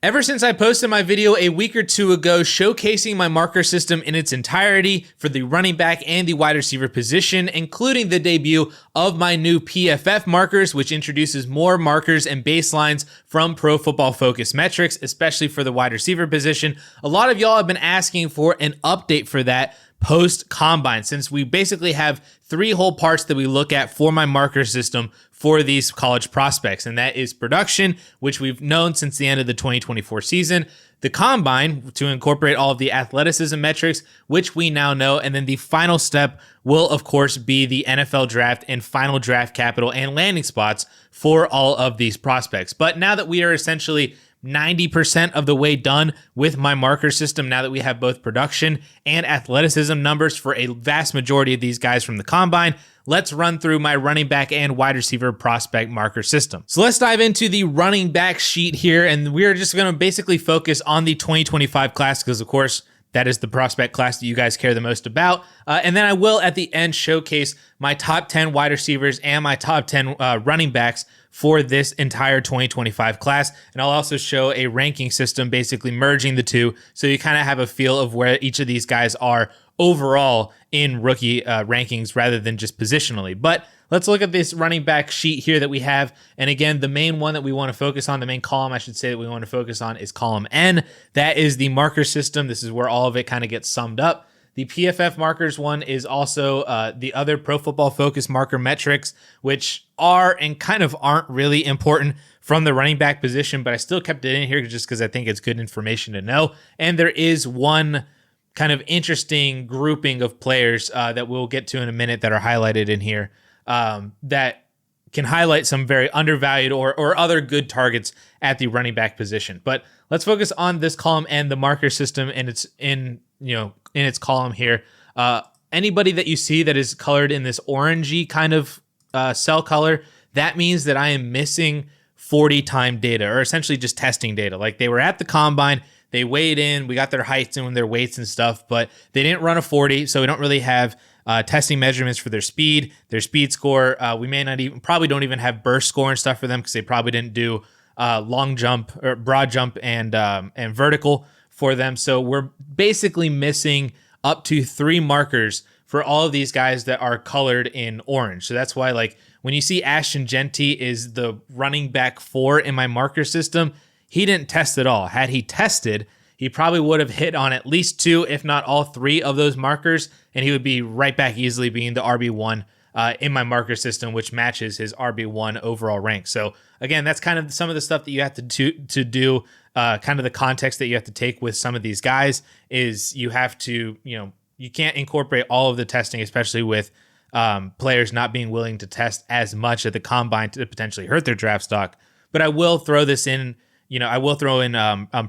Ever since I posted my video a week or two ago showcasing my marker system in its entirety for the running back and the wide receiver position, including the debut of my new PFF markers, which introduces more markers and baselines from Pro Football Focus metrics, especially for the wide receiver position, a lot of y'all have been asking for an update for that post-combine, since we basically have three whole parts that we look at for my marker system for these college prospects, and that is production, which we've known since the end of the 2024 season, the combine to incorporate all of the athleticism metrics, which we now know, and then the final step will, of course, be the NFL draft and final draft capital and landing spots for all of these prospects. But now that we are essentially 90% of the way done with my marker system, now that we have both production and athleticism numbers for a vast majority of these guys from the combine, let's run through my running back and wide receiver prospect marker system. So let's dive into the running back sheet here, and we're just going to basically focus on the 2025 class because, of course, that is the prospect class that you guys care the most about. And then I will, at the end, showcase my top 10 wide receivers and my top 10 running backs for this entire 2025 class. And I'll also show a ranking system, basically merging the two, so you kind of have a feel of where each of these guys are overall in rookie rankings rather than just positionally. But let's look at this running back sheet here that we have. And again, the main one that we want to focus on, the main column, I should say, that we want to focus on is column N. That is the marker system. This is where all of it kind of gets summed up. The PFF markers one is also the other Pro Football Focus marker metrics, which are and kind of aren't really important from the running back position, but I still kept it in here just because I think it's good information to know. And there is one kind of interesting grouping of players that we'll get to in a minute that are highlighted in here that can highlight some very undervalued or other good targets at the running back position. But let's focus on this column and the marker system, and it's in its column here. Anybody that you see that is colored in this orangey kind of cell color, that means that I am missing 40 time data, or essentially just testing data. Like, they were at the combine, they weighed in, we got their heights and their weights and stuff, but they didn't run a 40, so we don't really have testing measurements for their speed score. We may not even, probably don't even have burst score and stuff for them because they probably didn't do long jump or broad jump and vertical for them. So we're basically missing up to 3 markers for all of these guys that are colored in orange. So that's why, like, when you see Ashton Genty is the running back 4 in my marker system, he didn't test at all. Had he tested, he probably would have hit on at least 2, if not all 3 of those markers, and he would be right back easily being the RB1 in my marker system, which matches his RB1 overall rank. So again, that's kind of some of the stuff that you have to do, kind of the context that you have to take with some of these guys is you have to, you can't incorporate all of the testing, especially with players not being willing to test as much at the combine to potentially hurt their draft stock. But I will throw this in, I will throw in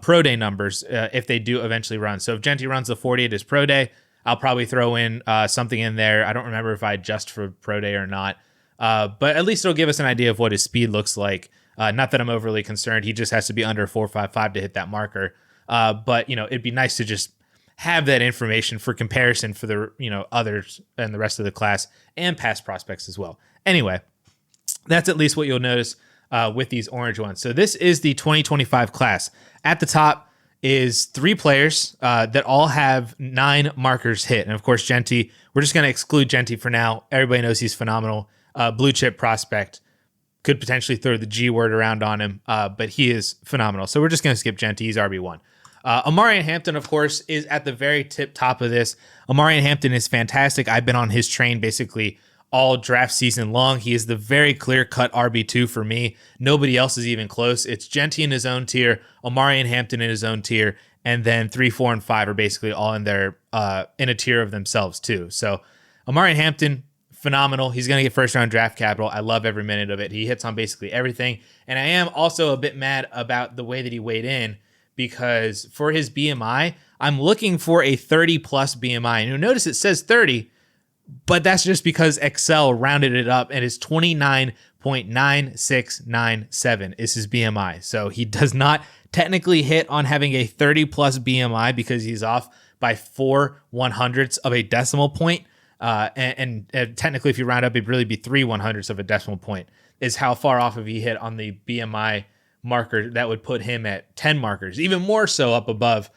pro day numbers if they do eventually run. So if Genty runs the 40 at his pro day, I'll probably throw in something in there. I don't remember if I adjust for pro day or not, but at least it'll give us an idea of what his speed looks like. Not that I'm overly concerned. He just has to be under 4.55 to hit that marker. But it'd be nice to just have that information for comparison for the others and the rest of the class and past prospects as well. Anyway, that's at least what you'll notice with these orange ones. So this is the 2025 class. At the top is 3 players that all have 9 markers hit. And of course, Genty, we're just going to exclude Genty for now. Everybody knows he's phenomenal. Blue chip prospect. Could potentially throw the G word around on him, but he is phenomenal. So we're just going to skip Genty. He's RB1. Amarian Hampton, of course, is at the very tip top of this. Amarian Hampton is fantastic. I've been on his train basically all draft season long. He is the very clear-cut RB2 for me. Nobody else is even close. It's Genty in his own tier, Amarian Hampton in his own tier, and then 3, 4, and 5 are basically all in their in a tier of themselves too. So Amarian Hampton, phenomenal. He's going to get first-round draft capital. I love every minute of it. He hits on basically everything. And I am also a bit mad about the way that he weighed in because for his BMI, I'm looking for a 30-plus BMI. And you'll notice it says 30, but that's just because Excel rounded it up and it's 29.9697 is his BMI. So he does not technically hit on having a 30-plus BMI because he's off by 4/100ths of a decimal point. And technically, if you round up, it'd really be 3/100ths of a decimal point is how far off of he hit on the BMI marker that would put him at 10 markers, even more so up above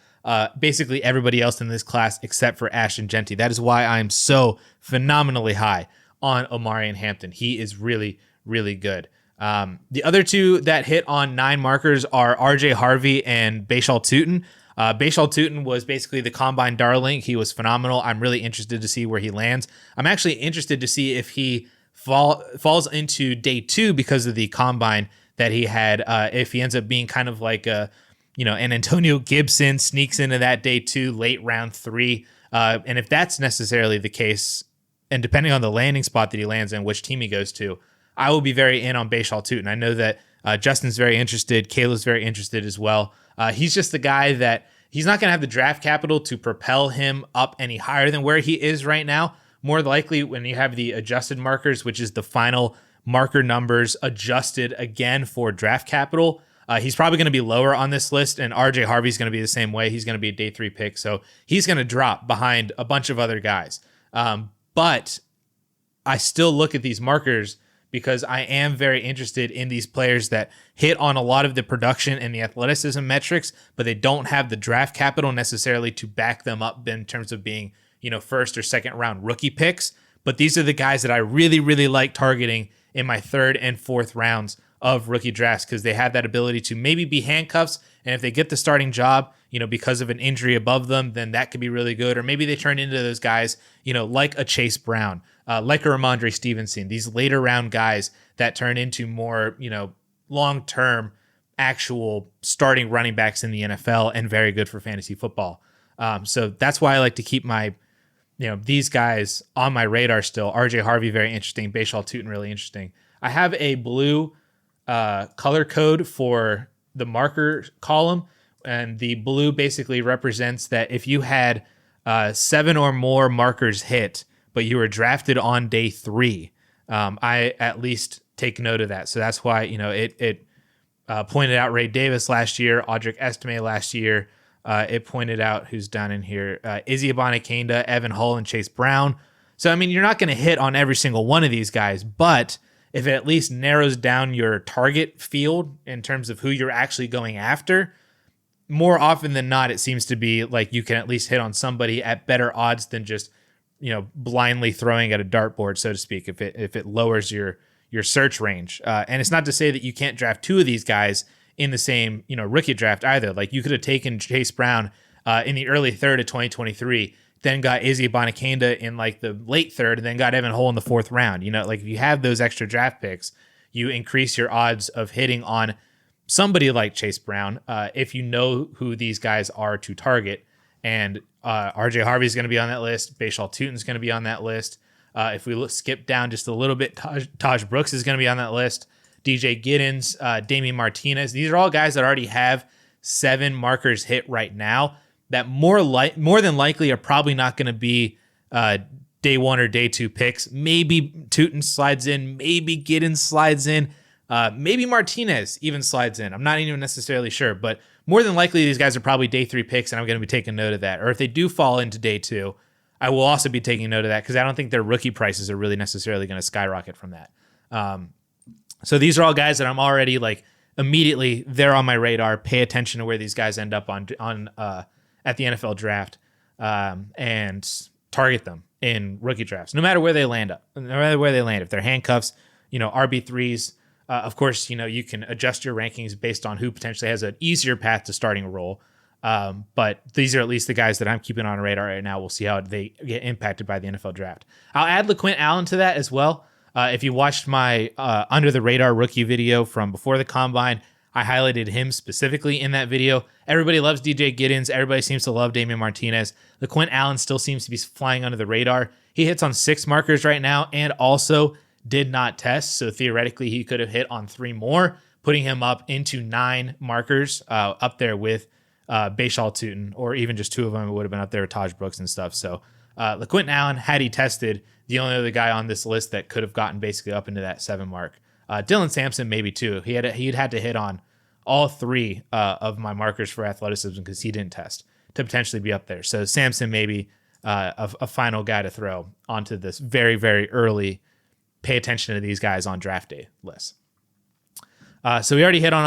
basically everybody else in this class except for Ashton Genty. That is why I'm so phenomenally high on Omarion Hampton. He is really, really good. The other two that hit on 9 markers are RJ Harvey and Bashal Tutin. Bashal Tutin was basically the combine darling. He was phenomenal. I'm really interested to see where he lands. I'm actually interested to see if he falls into day 2 because of the combine that he had. If he ends up being kind of like an Antonio Gibson, sneaks into that day 2, late round 3. And if that's necessarily the case, and depending on the landing spot that he lands in, which team he goes to, I will be very in on Bashal Tutin. I know that Justin's very interested. Kayla's very interested as well. He's just the guy that he's not going to have the draft capital to propel him up any higher than where he is right now. More likely when you have the adjusted markers, which is the final marker numbers adjusted again for draft capital, he's probably going to be lower on this list, and RJ Harvey's going to be the same way. He's going to be a day 3 pick, so he's going to drop behind a bunch of other guys. But I still look at these markers because I am very interested in these players that hit on a lot of the production and the athleticism metrics, but they don't have the draft capital necessarily to back them up in terms of being, first or second round rookie picks. But these are the guys that I really, really like targeting in my 3rd and 4th rounds of rookie drafts because they have that ability to maybe be handcuffs. And if they get the starting job, because of an injury above them, then that could be really good. Or maybe they turn into those guys, like a Chase Brown, like a Ramondre Stevenson, these later round guys that turn into more, long-term actual starting running backs in the NFL and very good for fantasy football. So that's why I like to keep my, these guys on my radar still. RJ Harvey, very interesting. Bashal Tutin, really interesting. I have a blue color code for the marker column, and the blue basically represents that if you had 7 or more markers hit, but you were drafted on day 3, I at least take note of that. So that's why, it pointed out Ray Davis last year, Audric Estime last year. It pointed out who's down in here, Izzy Abanikanda, Evan Hull, and Chase Brown. So, you're not going to hit on every single one of these guys, but if it at least narrows down your target field in terms of who you're actually going after, more often than not, it seems to be like you can at least hit on somebody at better odds than just, blindly throwing at a dartboard, so to speak, if it lowers your search range. And it's not to say that you can't draft 2 of these guys in the same, rookie draft either. Like you could have taken Chase Brown in the early 3rd of 2023, then got Izzy Abanikanda in like the late 3rd, and then got Evan Hull in the 4th round. Like if you have those extra draft picks, you increase your odds of hitting on somebody like Chase Brown if you know who these guys are to target. And RJ Harvey is going to be on that list. Bashal Tutin is going to be on that list. If we skip down just a little bit, Taj Brooks is going to be on that list. DJ Giddens, Damian Martinez. These are all guys that already have 7 markers hit right now that more than likely are probably not going to be day 1 or day 2 picks. Maybe Tutin slides in. Maybe Giddens slides in. Maybe Martinez even slides in. I'm not even necessarily sure, but more than likely these guys are probably day 3 picks, and I'm going to be taking note of that. Or if they do fall into day 2, I will also be taking note of that because I don't think their rookie prices are really necessarily going to skyrocket from that. So these are all guys that I'm already like immediately they're on my radar. Pay attention to where these guys end up on at the NFL draft and target them in rookie drafts, no matter where they land up, no matter where they land. If they're handcuffs, RB3s, of course, you can adjust your rankings based on who potentially has an easier path to starting a role. But these are at least the guys that I'm keeping on radar right now. We'll see how they get impacted by the NFL draft. I'll add LaQuint Allen to that as well. If you watched my under the radar rookie video from before the combine, I highlighted him specifically in that video. Everybody loves DJ Giddens. Everybody seems to love Damian Martinez. LaQuint Allen still seems to be flying under the radar. He hits on 6 markers right now and also did not test. So theoretically, he could have hit on 3 more, putting him up into 9 markers up there with Bashal Tutin, or even just 2 of them would have been up there with Taj Brooks and stuff. So LaQuint Allen, had he tested, the only other guy on this list that could have gotten basically up into that 7 mark. Dylan Sampson, maybe too. He'd had to hit on all 3 of my markers for athleticism because he didn't test to potentially be up there. So Sampson maybe a final guy to throw onto this very, very early pay attention to these guys on draft day list. So we already hit on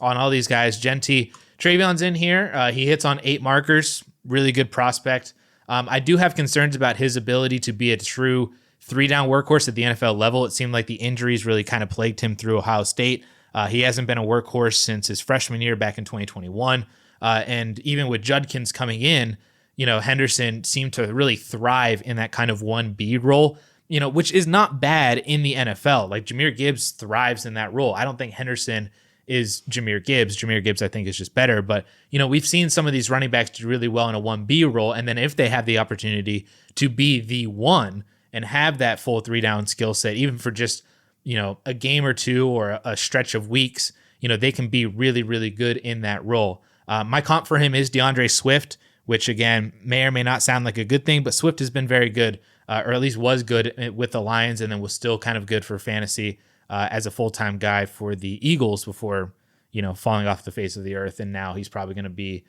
all these guys. Genty, Trayvon's in here. He hits on 8 markers. Really good prospect. I do have concerns about his ability to be a true 3-down workhorse at the NFL level. It seemed like the injuries really kind of plagued him through Ohio State. He hasn't been a workhorse since his freshman year back in 2021. And even with Judkins coming in, Henderson seemed to really thrive in that kind of 1B role, which is not bad in the NFL. Like Jahmyr Gibbs thrives in that role. I don't think Henderson is Jahmyr Gibbs. Jahmyr Gibbs, I think, is just better. But, we've seen some of these running backs do really well in a 1B role. And then if they have the opportunity to be the one and have that full 3-down skill set, even for just, a game or two or a stretch of weeks, they can be really, really good in that role. My comp for him is DeAndre Swift, which, again, may or may not sound like a good thing, but Swift has been very good, or at least was good with the Lions, and then was still kind of good for fantasy as a full-time guy for the Eagles before, falling off the face of the earth. And now he's probably going to be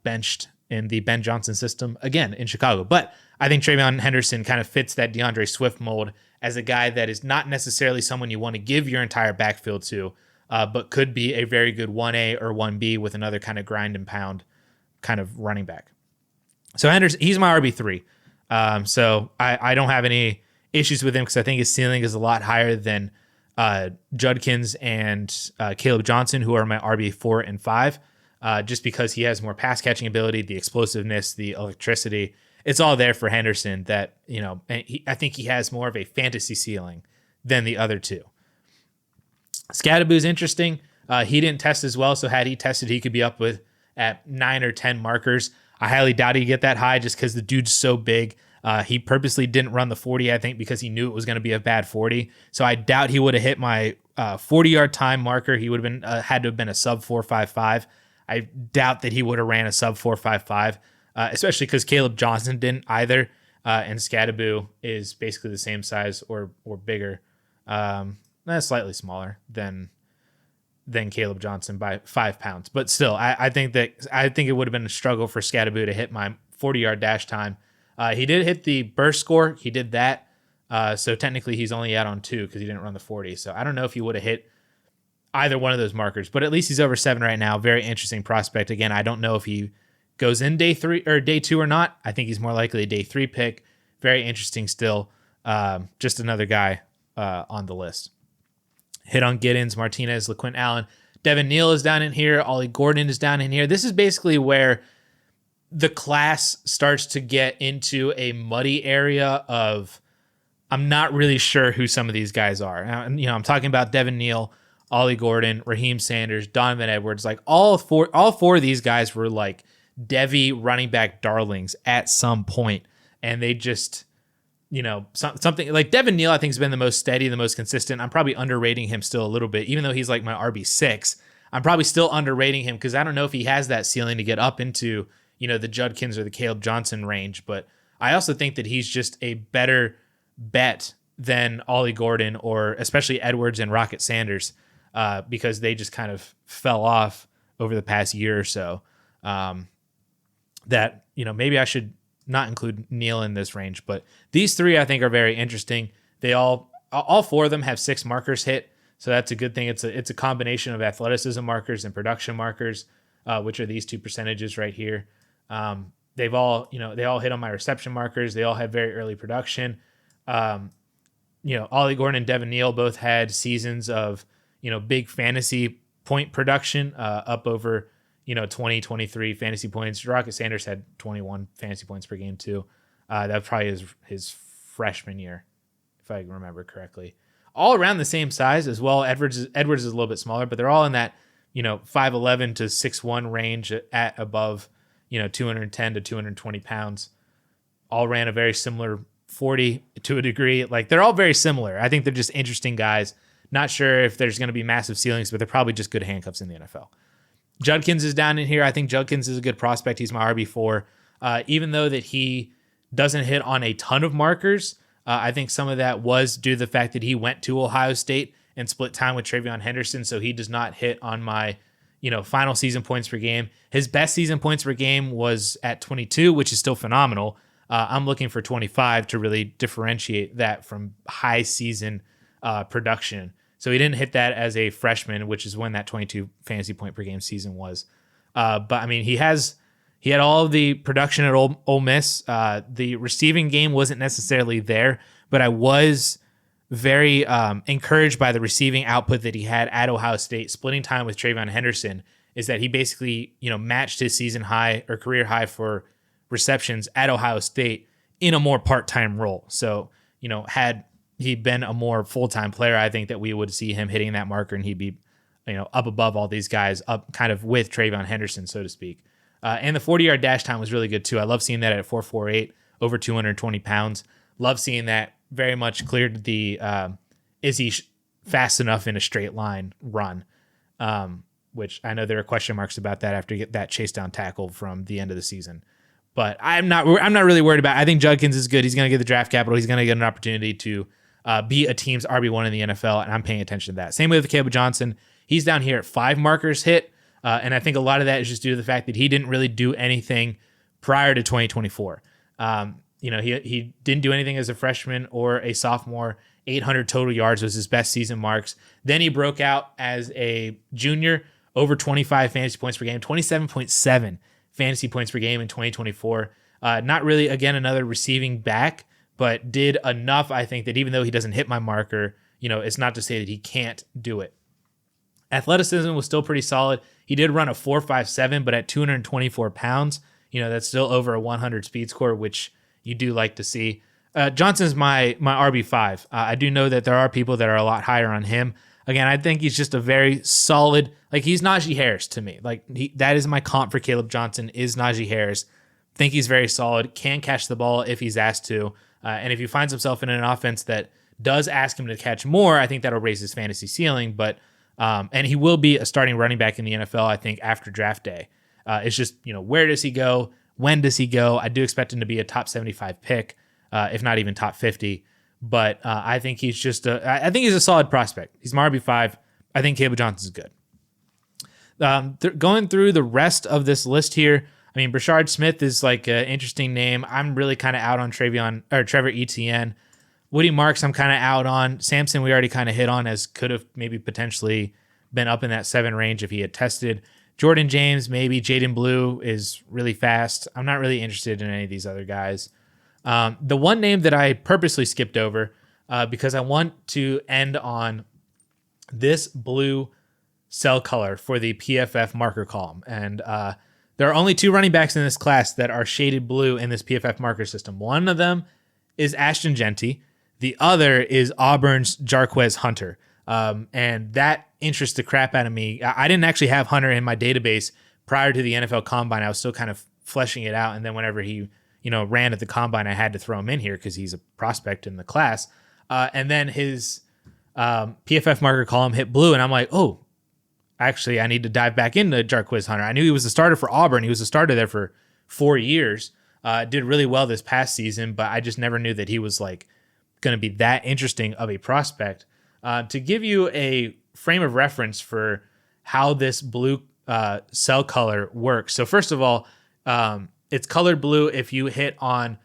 benched in the Ben Johnson system again in Chicago. But I think Trayvon Henderson kind of fits that DeAndre Swift mold as a guy that is not necessarily someone you want to give your entire backfield to, but could be a very good 1A or 1B with another kind of grind and pound kind of running back. So Henderson, he's my RB3. So I don't have any issues with him because I think his ceiling is a lot higher than Judkins and Caleb Johnson, who are my RB4 and 5, just because he has more pass catching ability, the explosiveness, the electricity. It's all there for Henderson that, and I think he has more of a fantasy ceiling than the other two. Scadaboo's interesting. He didn't test as well, so had he tested, he could be up with at 9 or 10 markers. I highly doubt he'd get that high just because the dude's so big. He purposely didn't run the 40, I think, because he knew it was going to be a bad 40. So I doubt he would have hit my 40-yard time marker. He would have been had to have been a sub 4.55. I doubt that he would have ran a sub 4.55, especially because Caleb Johnson didn't either. And Scadaboo is basically the same size or bigger, slightly smaller than Caleb Johnson by 5 pounds. But still, I think it would have been a struggle for Scadaboo to hit my 40-yard dash time. He did hit the burst score. He did that. So technically he's only out on 2 because he didn't run the 40. So I don't know if he would have hit either one of those markers, but at least he's over 7 right now. Very interesting prospect. Again, I don't know if he goes in day 2 or not. I think he's more likely a day 3 pick. Very interesting still. Just another guy on the list. Hit on Giddens, Martinez, LaQuint Allen. Devin Neal is down in here. Ollie Gordon is down in here. This is basically where the class starts to get into a muddy area of I'm not really sure who some of these guys are. I'm talking about Devin Neal, Ollie Gordon, Raheem Sanders, Donovan Edwards. Like all four of these guys were like Devy running back darlings at some point, and they just something like Devin Neal, I think, has been the most steady, the most consistent. I'm probably underrating him still a little bit, even though he's like my RB6. I'm probably still underrating him because I don't know if he has that ceiling to get up into, the Judkins or the Caleb Johnson range. But I also think that he's just a better bet than Ollie Gordon or especially Edwards and Rocket Sanders because they just kind of fell off over the past year or so. That, maybe I should not include Neal in this range, but these three I think are very interesting. They all 4 of them have 6 markers hit, so that's a good thing. It's a combination of athleticism markers and production markers, which are these 2 percentages right here. They've all they all hit on my reception markers. They all have very early production. Ollie Gordon and Devin Neal both had seasons of big fantasy point production, up over 20, 23 fantasy points. Rocket Sanders had 21 fantasy points per game too. That was probably his freshman year, if I remember correctly. All around the same size as well. Edwards is a little bit smaller, but they're all in that 5'11" to 6'1" range at above 210 to 220 pounds. All ran a very similar 40 to a degree. Like they're all very similar. I think they're just interesting guys. Not sure if there's going to be massive ceilings, but they're probably just good handcuffs in the NFL. Judkins is down in here. I think Judkins is a good prospect. He's my RB4. Even though that he doesn't hit on a ton of markers, I think some of that was due to the fact that he went to Ohio State and split time with Trayvon Henderson, so he does not hit on my final season points per game. His best season points per game was at 22, which is still phenomenal. I'm looking for 25 to really differentiate that from high season production. So he didn't hit that as a freshman, which is when that 22 fantasy point per game season was. But I mean, he had all of the production at Ole Miss. The receiving game wasn't necessarily there, but I was very encouraged by the receiving output that he had at Ohio State. Splitting time with TreVeyon Henderson is that he basically, matched his season high or career high for receptions at Ohio State in a more part-time role. So, had he been a more full-time player, I think that we would see him hitting that marker and he'd be, up above all these guys, up kind of with TreVeyon Henderson, so to speak. And the 40-yard dash time was really good too. I love seeing that at 4.48, over 220 pounds. Love seeing that. Very much cleared the is he fast enough in a straight line run, which I know there are question marks about that after you get that chase down tackle from the end of the season. But I'm not really worried about it. I think Judkins is good. He's going to get the draft capital. He's going to get an opportunity to be a team's RB1 in the NFL, and I'm paying attention to that. Same way with Caleb Johnson. He's down here at 5 markers hit, and I think a lot of that is just due to the fact that he didn't really do anything prior to 2024. He didn't do anything as a freshman or a sophomore. 800 total yards was his best season marks. Then he broke out as a junior, over 25 fantasy points per game, 27.7 fantasy points per game in 2024. Not really, again, another receiving back, but did enough, I think, that even though he doesn't hit my marker, it's not to say that he can't do it. Athleticism was still pretty solid. He did run a 4.57, but at 224 pounds, that's still over a 100 speed score, which you do like to see. Johnson's my RB5. I do know that there are people that are a lot higher on him. Again, I think he's just a very solid, he's Najee Harris to me. That is my comp for Caleb Johnson is Najee Harris. Think he's very solid, can catch the ball if he's asked to. And if he finds himself in an offense that does ask him to catch more, I think that'll raise his fantasy ceiling. But and he will be a starting running back in the NFL, I think, after draft day. It's just, where does he go? When does he go? I do expect him to be a top 75 pick, if not even top 50. But I think he's just I think he's a solid prospect. He's my RB5. I think Caleb Johnson's good. Going through the rest of this list here, I mean, Brashard Smith is an interesting name. I'm really kind of out on Trevor Etienne. Woody Marks, I'm kind of out on. Sampson, we already kind of hit on as could have maybe potentially been up in that 7 range if he had tested. Jordan James, maybe. Jaden Blue is really fast. I'm not really interested in any of these other guys. The one name that I purposely skipped over because I want to end on this blue cell color for the PFF marker column. And there are only 2 running backs in this class that are shaded blue in this PFF marker system. One of them is Ashton Genty. The other is Auburn's Jarquez Hunter. And that interests the crap out of me. I didn't actually have Hunter in my database prior to the NFL Combine. I was still kind of fleshing it out. And then whenever he, ran at the Combine, I had to throw him in here because he's a prospect in the class. And then his PFF marker column hit blue. And I'm like, oh, actually, I need to dive back into Jarquez Hunter. I knew he was a starter for Auburn. He was a starter there for 4 years. Did really well this past season, but I just never knew that he was going to be that interesting of a prospect. To give you a frame of reference for how this blue cell color works. So first of all, it's colored blue if you hit on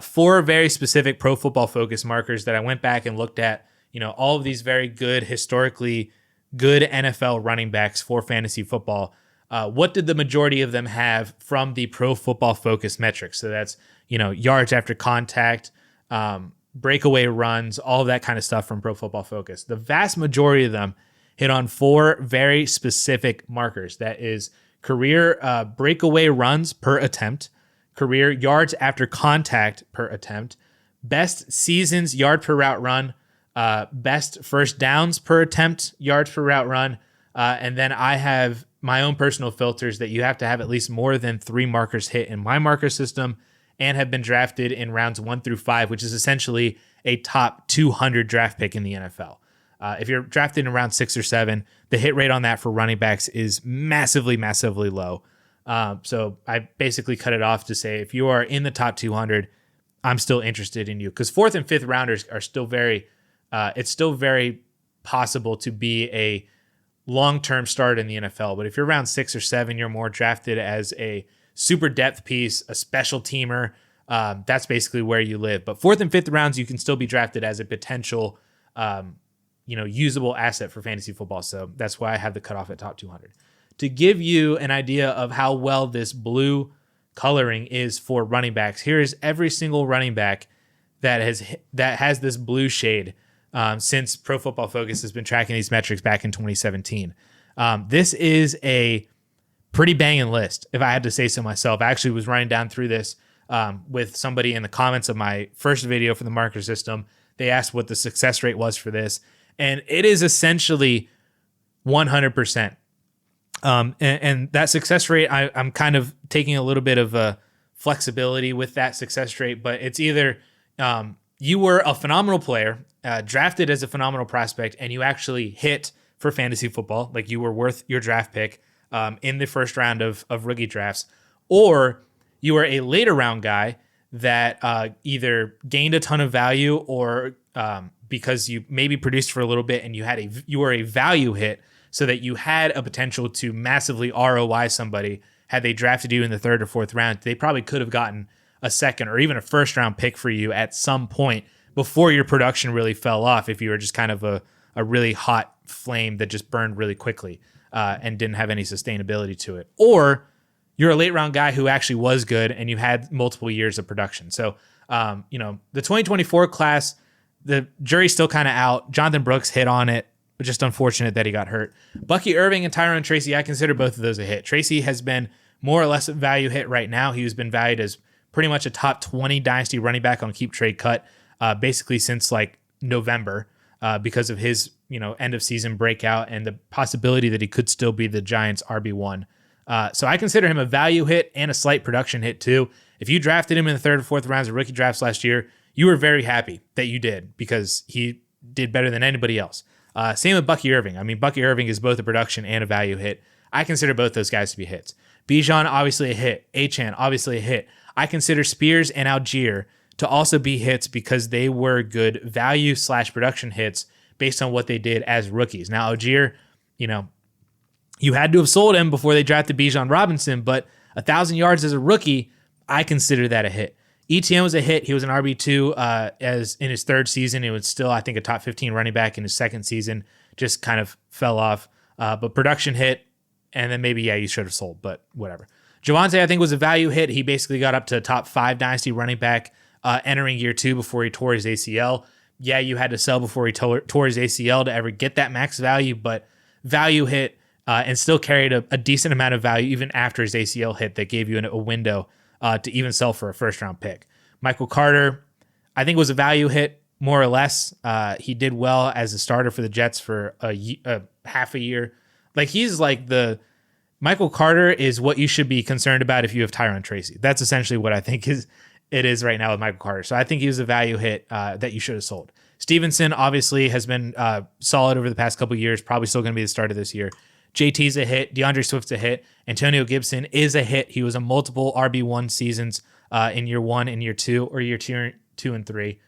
4 very specific Pro Football Focus markers that I went back and looked at. All of these very good, historically good NFL running backs for fantasy football. What did the majority of them have from the Pro Football Focus metrics? So that's, yards after contact, breakaway runs, all of that kind of stuff from Pro Football Focus. The vast majority of them hit on 4 very specific markers. That is career breakaway runs per attempt, career yards after contact per attempt, best seasons yard per route run, best first downs per attempt, yards per route run, and then I have my own personal filters that you have to have at least more than 3 markers hit in my marker system and have been drafted in rounds 1 through 5, which is essentially a top 200 draft pick in the NFL. If you're drafted in round 6 or 7, the hit rate on that for running backs is massively, massively low. So I basically cut it off to say, if you are in the top 200, I'm still interested in you, because 4th and 5th rounders are still it's still very possible to be a long-term starter in the NFL. But if you're around 6 or 7, you're more drafted as a super depth piece, a special teamer. That's basically where you live. But 4th and 5th rounds, you can still be drafted as a potential, usable asset for fantasy football. So that's why I have the cutoff at top 200. To give you an idea of how well this blue coloring is for running backs, here is every single running back that has this blue shade since Pro Football Focus has been tracking these metrics back in 2017. This is a pretty banging list, if I had to say so myself. I actually was running down through this with somebody in the comments of my first video for the marker system. They asked what the success rate was for this, and it is essentially 100%. And that success rate, I'm kind of taking a little bit of a flexibility with that success rate, but it's either you were a phenomenal player, drafted as a phenomenal prospect, and you actually hit for fantasy football, like you were worth your draft pick in the first round of rookie drafts, or you were a later round guy that either gained a ton of value or because you maybe produced for a little bit and you were a value hit, so that you had a potential to massively ROI somebody. Had they drafted you in the third or fourth round, they probably could have gotten a second or even a first round pick for you at some point before your production really fell off, if you were just kind of a really hot flame that just burned really quickly and didn't have any sustainability to it. Or you're a late round guy who actually was good and you had multiple years of production. So, the 2024 class, the jury's still kind of out. Jonathan Brooks hit on it. Just unfortunate that he got hurt. Bucky Irving and Tyrone Tracy, I consider both of those a hit. Tracy has been more or less a value hit right now. He's been valued as pretty much a top 20 dynasty running back on Keep Trade Cut, basically since like November, because of his end of season breakout and the possibility that he could still be the Giants' RB1. So I consider him a value hit and a slight production hit too. If you drafted him in the third or fourth rounds of rookie drafts last year, you were very happy that you did, because he did better than anybody else. Same with Bucky Irving. I mean, Bucky Irving is both a production and a value hit. I consider both those guys to be hits. Bijan, obviously a hit. Achane, obviously a hit. I consider Spears and Algier to also be hits because they were good value/production hits based on what they did as rookies. Now, Algier, you had to have sold him before they drafted Bijan Robinson, but 1,000 yards as a rookie, I consider that a hit. ETN was a hit. He was an RB2 as in his third season. He was still, I think, a top 15 running back in his second season. Just kind of fell off. But production hit, and then maybe, you should have sold, but whatever. Javonte, I think, was a value hit. He basically got up to top 5 dynasty running back entering year 2 before he tore his ACL. Yeah, you had to sell before he tore his ACL to ever get that max value, but value hit and still carried a decent amount of value even after his ACL hit that gave you a window to even sell for a first-round pick. Michael Carter, I think, was a value hit, more or less. He did well as a starter for the Jets for a half a year. Like, he's like Michael Carter is what you should be concerned about if you have Tyrone Tracy. That's essentially what I think it is right now with Michael Carter. So I think he was a value hit that you should have sold. Stevenson obviously has been solid over the past couple of years, probably still going to be the starter this year. JT's a hit. DeAndre Swift's a hit. Antonio Gibson is a hit. He was a multiple RB1 seasons in year 1 and year 2, or year 2 and 3.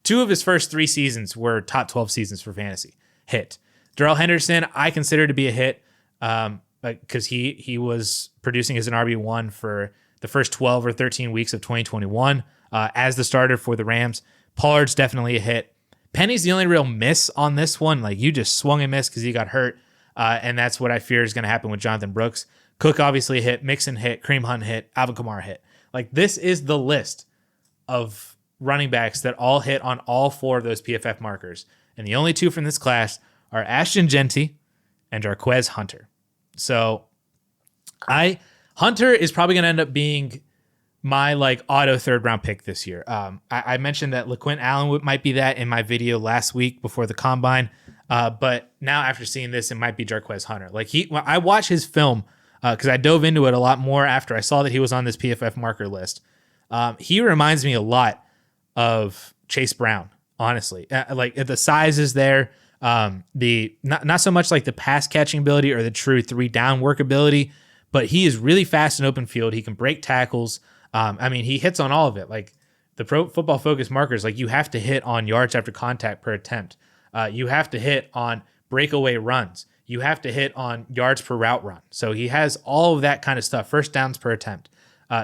2 of his first 3 seasons were top 12 seasons for fantasy. Hit. Darrell Henderson, I consider to be a hit because he was producing as an RB1 for the first 12 or 13 weeks of 2021 as the starter for the Rams. Pollard's definitely a hit. Penny's the only real miss on this one. Like, you just swung and missed because he got hurt. And that's what I fear is going to happen with Jonathan Brooks. Cook obviously hit, Mixon hit, Kareem Hunt hit, Alvin Kamara hit. Like, this is the list of running backs that all hit on all 4 of those PFF markers. And the only 2 from this class are Ashton Genty and Jarquez Hunter. So Hunter is probably going to end up being my auto 3rd round pick this year. I mentioned that LaQuint Allen might be that in my video last week before the combine. But now after seeing this, it might be Jarquez Hunter. I watched his film because I dove into it a lot more after I saw that he was on this PFF marker list. He reminds me a lot of Chase Brown, honestly. The size is there. Not so much like the pass catching ability or the true 3-down work ability, but he is really fast in open field. He can break tackles. He hits on all of it. Like, the Pro Football Focus markers, you have to hit on yards after contact per attempt. You have to hit on breakaway runs. You have to hit on yards per route run. So he has all of that kind of stuff, first downs per attempt.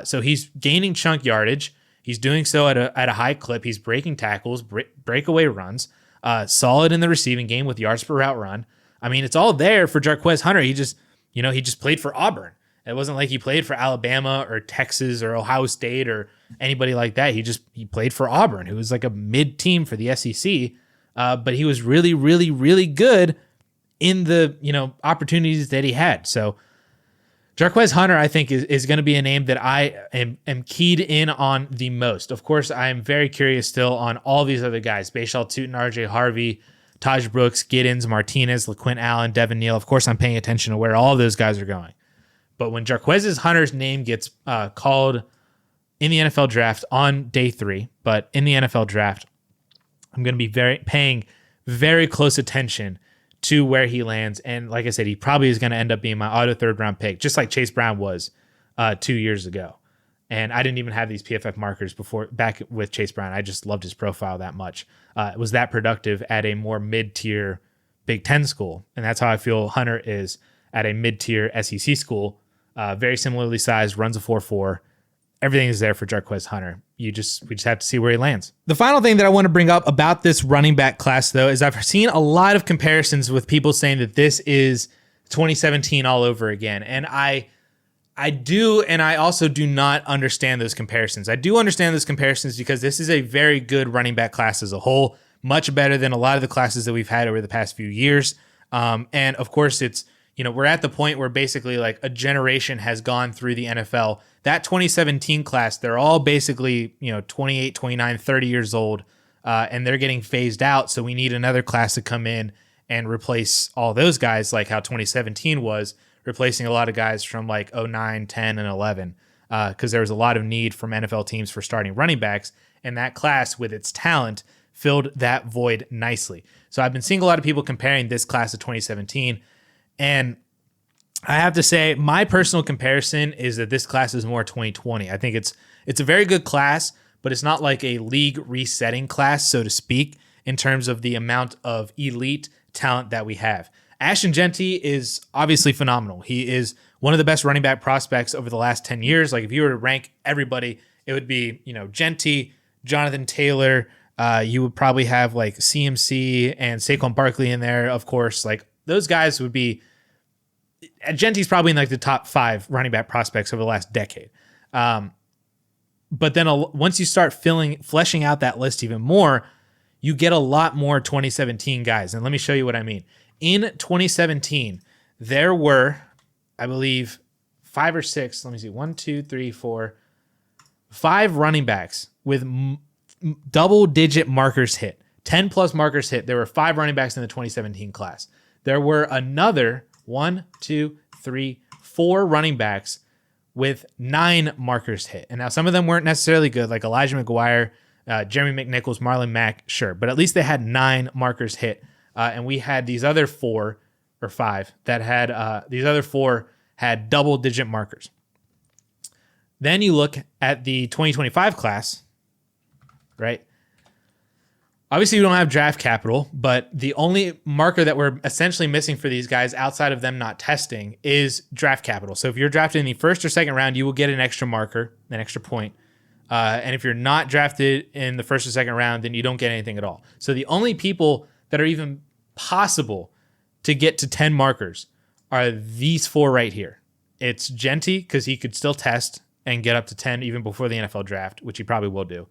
So he's gaining chunk yardage. He's doing so at a high clip. He's breaking tackles, breakaway runs. solid in the receiving game with yards per route run. I mean, it's all there for Jarquez Hunter. He just played for Auburn. It wasn't like he played for Alabama or Texas or Ohio State or anybody like that. He played for Auburn, who was like a mid team for the SEC. But he was really, really, really good in the, opportunities that he had. So Jarquez Hunter, I think, is going to be a name that I am keyed in on the most. Of course, I am very curious still on all these other guys: Bashal Tutin, RJ Harvey, Taj Brooks, Giddens, Martinez, LaQuint Allen, Devin Neal. Of course, I'm paying attention to where all of those guys are going. But when Jarquez Hunter's name gets called in the NFL draft on day 3, but in the NFL draft, I'm going to be paying very close attention to where he lands. And like I said, he probably is going to end up being my auto 3rd round pick, just like Chase Brown was 2 years ago. And I didn't even have these PFF markers back with Chase Brown. I just loved his profile that much. It was that productive at a more mid-tier Big Ten school. And that's how I feel Hunter is at a mid-tier SEC school. Very similarly sized, runs a 4.4. Everything is there for Jarquez Hunter. We just have to see where he lands. The final thing that I want to bring up about this running back class, though, is I've seen a lot of comparisons with people saying that this is 2017 all over again. And I do, and I also do not understand those comparisons. I do understand those comparisons because this is a very good running back class as a whole, much better than a lot of the classes that we've had over the past few years. And of course, it's, we're at the point where basically like a generation has gone through the NFL. That 2017 class, they're all basically, 28, 29, 30 years old, and they're getting phased out. So we need another class to come in and replace all those guys, like how 2017 was, replacing a lot of guys from like 09, 10, and 11, because there was a lot of need from NFL teams for starting running backs, and that class with its talent filled that void nicely. So I've been seeing a lot of people comparing this class to 2017, and I have to say my personal comparison is that this class is more 2020. I think it's a very good class, but it's not like a league resetting class, so to speak, in terms of the amount of elite talent that we have. Ashton Jeanty is obviously phenomenal. He is one of the best running back prospects over the last 10 years. Like if you were to rank everybody, it would be, Jeanty, Jonathan Taylor. You would probably have like CMC and Saquon Barkley in there, of course. Like those guys would be. Jeanty's probably in like the top 5 running back prospects over the last decade. But then once you start fleshing out that list even more, you get a lot more 2017 guys. And let me show you what I mean. In 2017, there were, I believe, 5 or 6. Let me see. 1, 2, 3, 4, 5 running backs with double-digit markers hit. 10 plus markers hit. There were 5 running backs in the 2017 class. There were another 1, 2, 3, 4 running backs with 9 markers hit. And now some of them weren't necessarily good, like Elijah McGuire, Jeremy McNichols, Marlon Mack, sure. But at least they had 9 markers hit. And we had these other 4 or 5 that had, these other 4 had double-digit markers. Then you look at the 2025 class, right? Obviously, we don't have draft capital, but the only marker that we're essentially missing for these guys outside of them not testing is draft capital. So if you're drafted in the 1st or 2nd round, you will get an extra marker, an extra point. And if you're not drafted in the 1st or 2nd round, then you don't get anything at all. So the only people that are even possible to get to 10 markers are these 4 right here. It's Jeanty, because he could still test and get up to 10 even before the NFL draft, which he probably will do.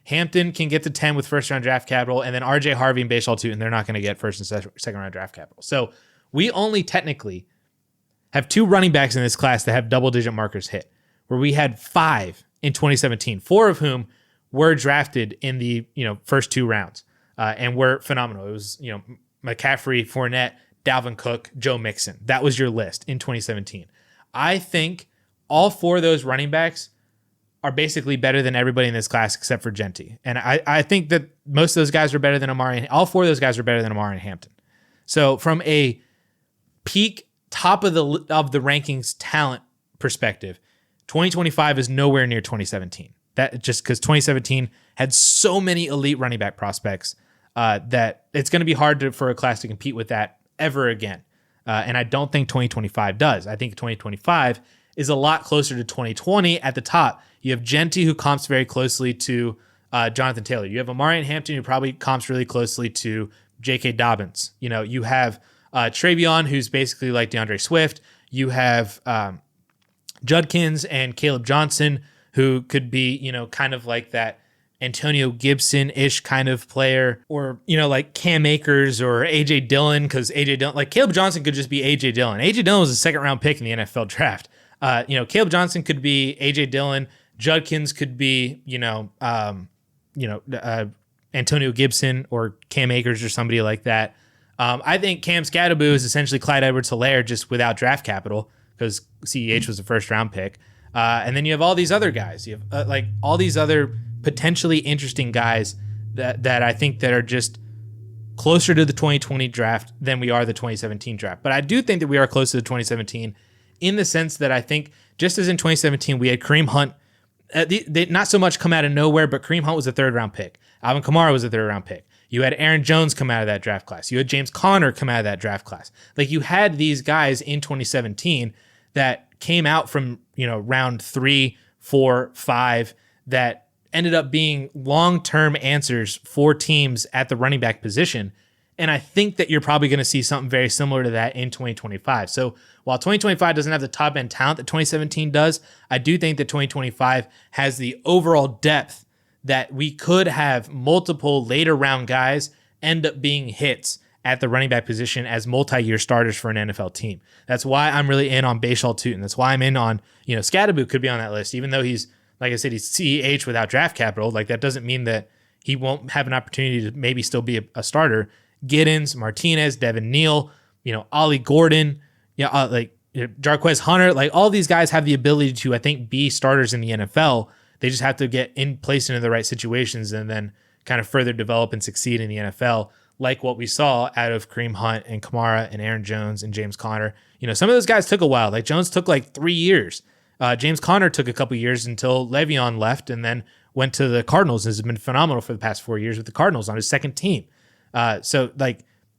Hampton can get to 10 with 1st round draft capital, and then RJ Harvey and Bashal Tutin, they're not going to get 1st and 2nd round draft capital. So we only technically have 2 running backs in this class that have double-digit markers hit, where we had 5 in 2017, 4 of whom were drafted in the first 2 rounds and were phenomenal. It was McCaffrey, Fournette, Dalvin Cook, Joe Mixon. That was your list in 2017. I think all 4 of those running backs are basically better than everybody in this class except for Jeanty. And I think that most of those guys are better than Amari. All 4 of those guys are better than Amari and Hampton. So from a peak top of the rankings talent perspective, 2025 is nowhere near 2017. That just because 2017 had so many elite running back prospects that it's going to be hard for a class to compete with that ever again. And I don't think 2025 does. I think 2025 is a lot closer to 2020 at the top. You have Jeanty, who comps very closely to Jonathan Taylor. You have Amarian Hampton, who probably comps really closely to J.K. Dobbins. You have Travion, who's basically like DeAndre Swift. You have Judkins and Caleb Johnson, who could be, kind of like that Antonio Gibson-ish kind of player, or, like Cam Akers or A.J. Dillon, because A.J. Dillon, like Caleb Johnson could just be A.J. Dillon. A.J. Dillon was a second-round pick in the NFL draft. Caleb Johnson could be A.J. Dillon. Judkins could be, Antonio Gibson or Cam Akers or somebody like that. I think Cam Scadaboo is essentially Clyde Edwards-Helaire just without draft capital, because CEH was a first-round pick. And then you have all these other guys. You have all these other potentially interesting guys that I think that are just closer to the 2020 draft than we are the 2017 draft. But I do think that we are close to the 2017 in the sense that I think just as in 2017, we had Kareem Hunt, they not so much come out of nowhere, but Kareem Hunt was a third-round pick. Alvin Kamara was a third-round pick. You had Aaron Jones come out of that draft class. You had James Conner come out of that draft class. Like, you had these guys in 2017 that came out from, round 3, 4, 5 that ended up being long-term answers for teams at the running back position. And I think that you're probably going to see something very similar to that in 2025. So while 2025 doesn't have the top-end talent that 2017 does, I do think that 2025 has the overall depth that we could have multiple later-round guys end up being hits at the running back position as multi-year starters for an NFL team. That's why I'm really in on Bashal Tutin. That's why I'm in on, Scadaboo could be on that list, even though he's, like I said, he's CEH without draft capital. Like, that doesn't mean that he won't have an opportunity to maybe still be a starter. Giddens, Martinez, Devin Neal, Ollie Gordon, Jarquez Hunter, like all these guys have the ability to, I think, be starters in the NFL. They just have to get placed into the right situations and then kind of further develop and succeed in the NFL, like what we saw out of Kareem Hunt and Kamara and Aaron Jones and James Conner. Some of those guys took a while. Like, Jones took like 3 years. James Conner took a couple years until Le'Veon left and then went to the Cardinals and has been phenomenal for the past 4 years with the Cardinals on his second team. So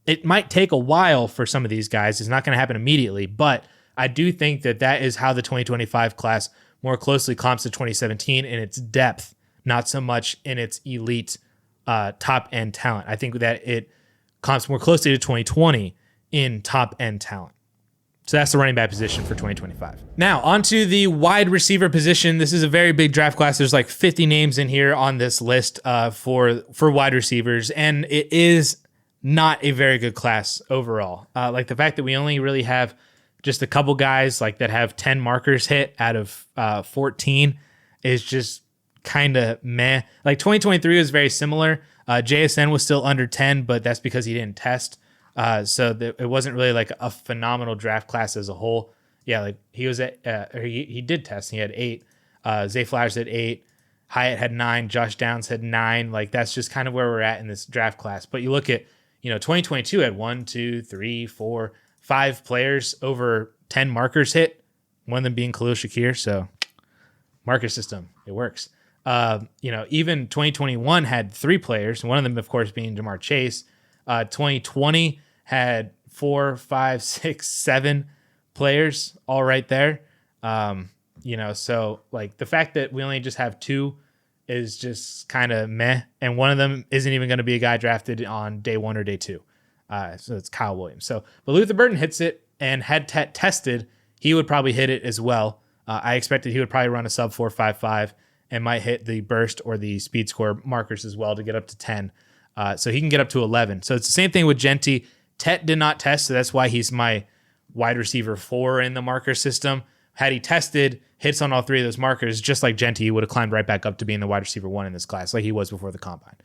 it might take a while for some of these guys. It's not going to happen immediately, but I do think that is how the 2025 class more closely comps to 2017 in its depth, not so much in its elite top-end talent. I think that it comps more closely to 2020 in top-end talent. So that's the running back position for 2025. Now, onto the wide receiver position. This is a very big draft class. There's like 50 names in here on this list for wide receivers, and it is not a very good class overall. Like, the fact that we only really have just a couple guys like that have 10 markers hit out of 14 is just kind of meh. Like, 2023 was very similar. JSN was still under 10, but that's because he didn't test. So it wasn't really like a phenomenal draft class as a whole. Yeah, like he was at, he did test. He had 8. Zay Flowers had 8. Hyatt had 9. Josh Downs had 9. Like, that's just kind of where we're at in this draft class. But you look at, 2022 had 1, 2, 3, 4, 5 players over 10 markers hit. One of them being Khalil Shakir. So marker system, it works. Even 2021 had 3 players. One of them, of course, being Jamar Chase. 2020 had 4, 5, 6, 7 players all right there. So like the fact that we only just have 2 is just kind of meh. And one of them isn't even going to be a guy drafted on day 1 or day 2. So it's Kyle Williams. So, but Luther Burden hits it, and had tested, he would probably hit it as well. I expected he would probably run a sub 4.55 and might hit the burst or the speed score markers as well to get up to 10. So he can get up to 11. So it's the same thing with Genty. Tet did not test, so that's why he's my wide receiver 4 in the marker system. Had he tested, hits on all 3 of those markers, just like Genty, he would have climbed right back up to being the wide receiver 1 in this class, like he was before the combine.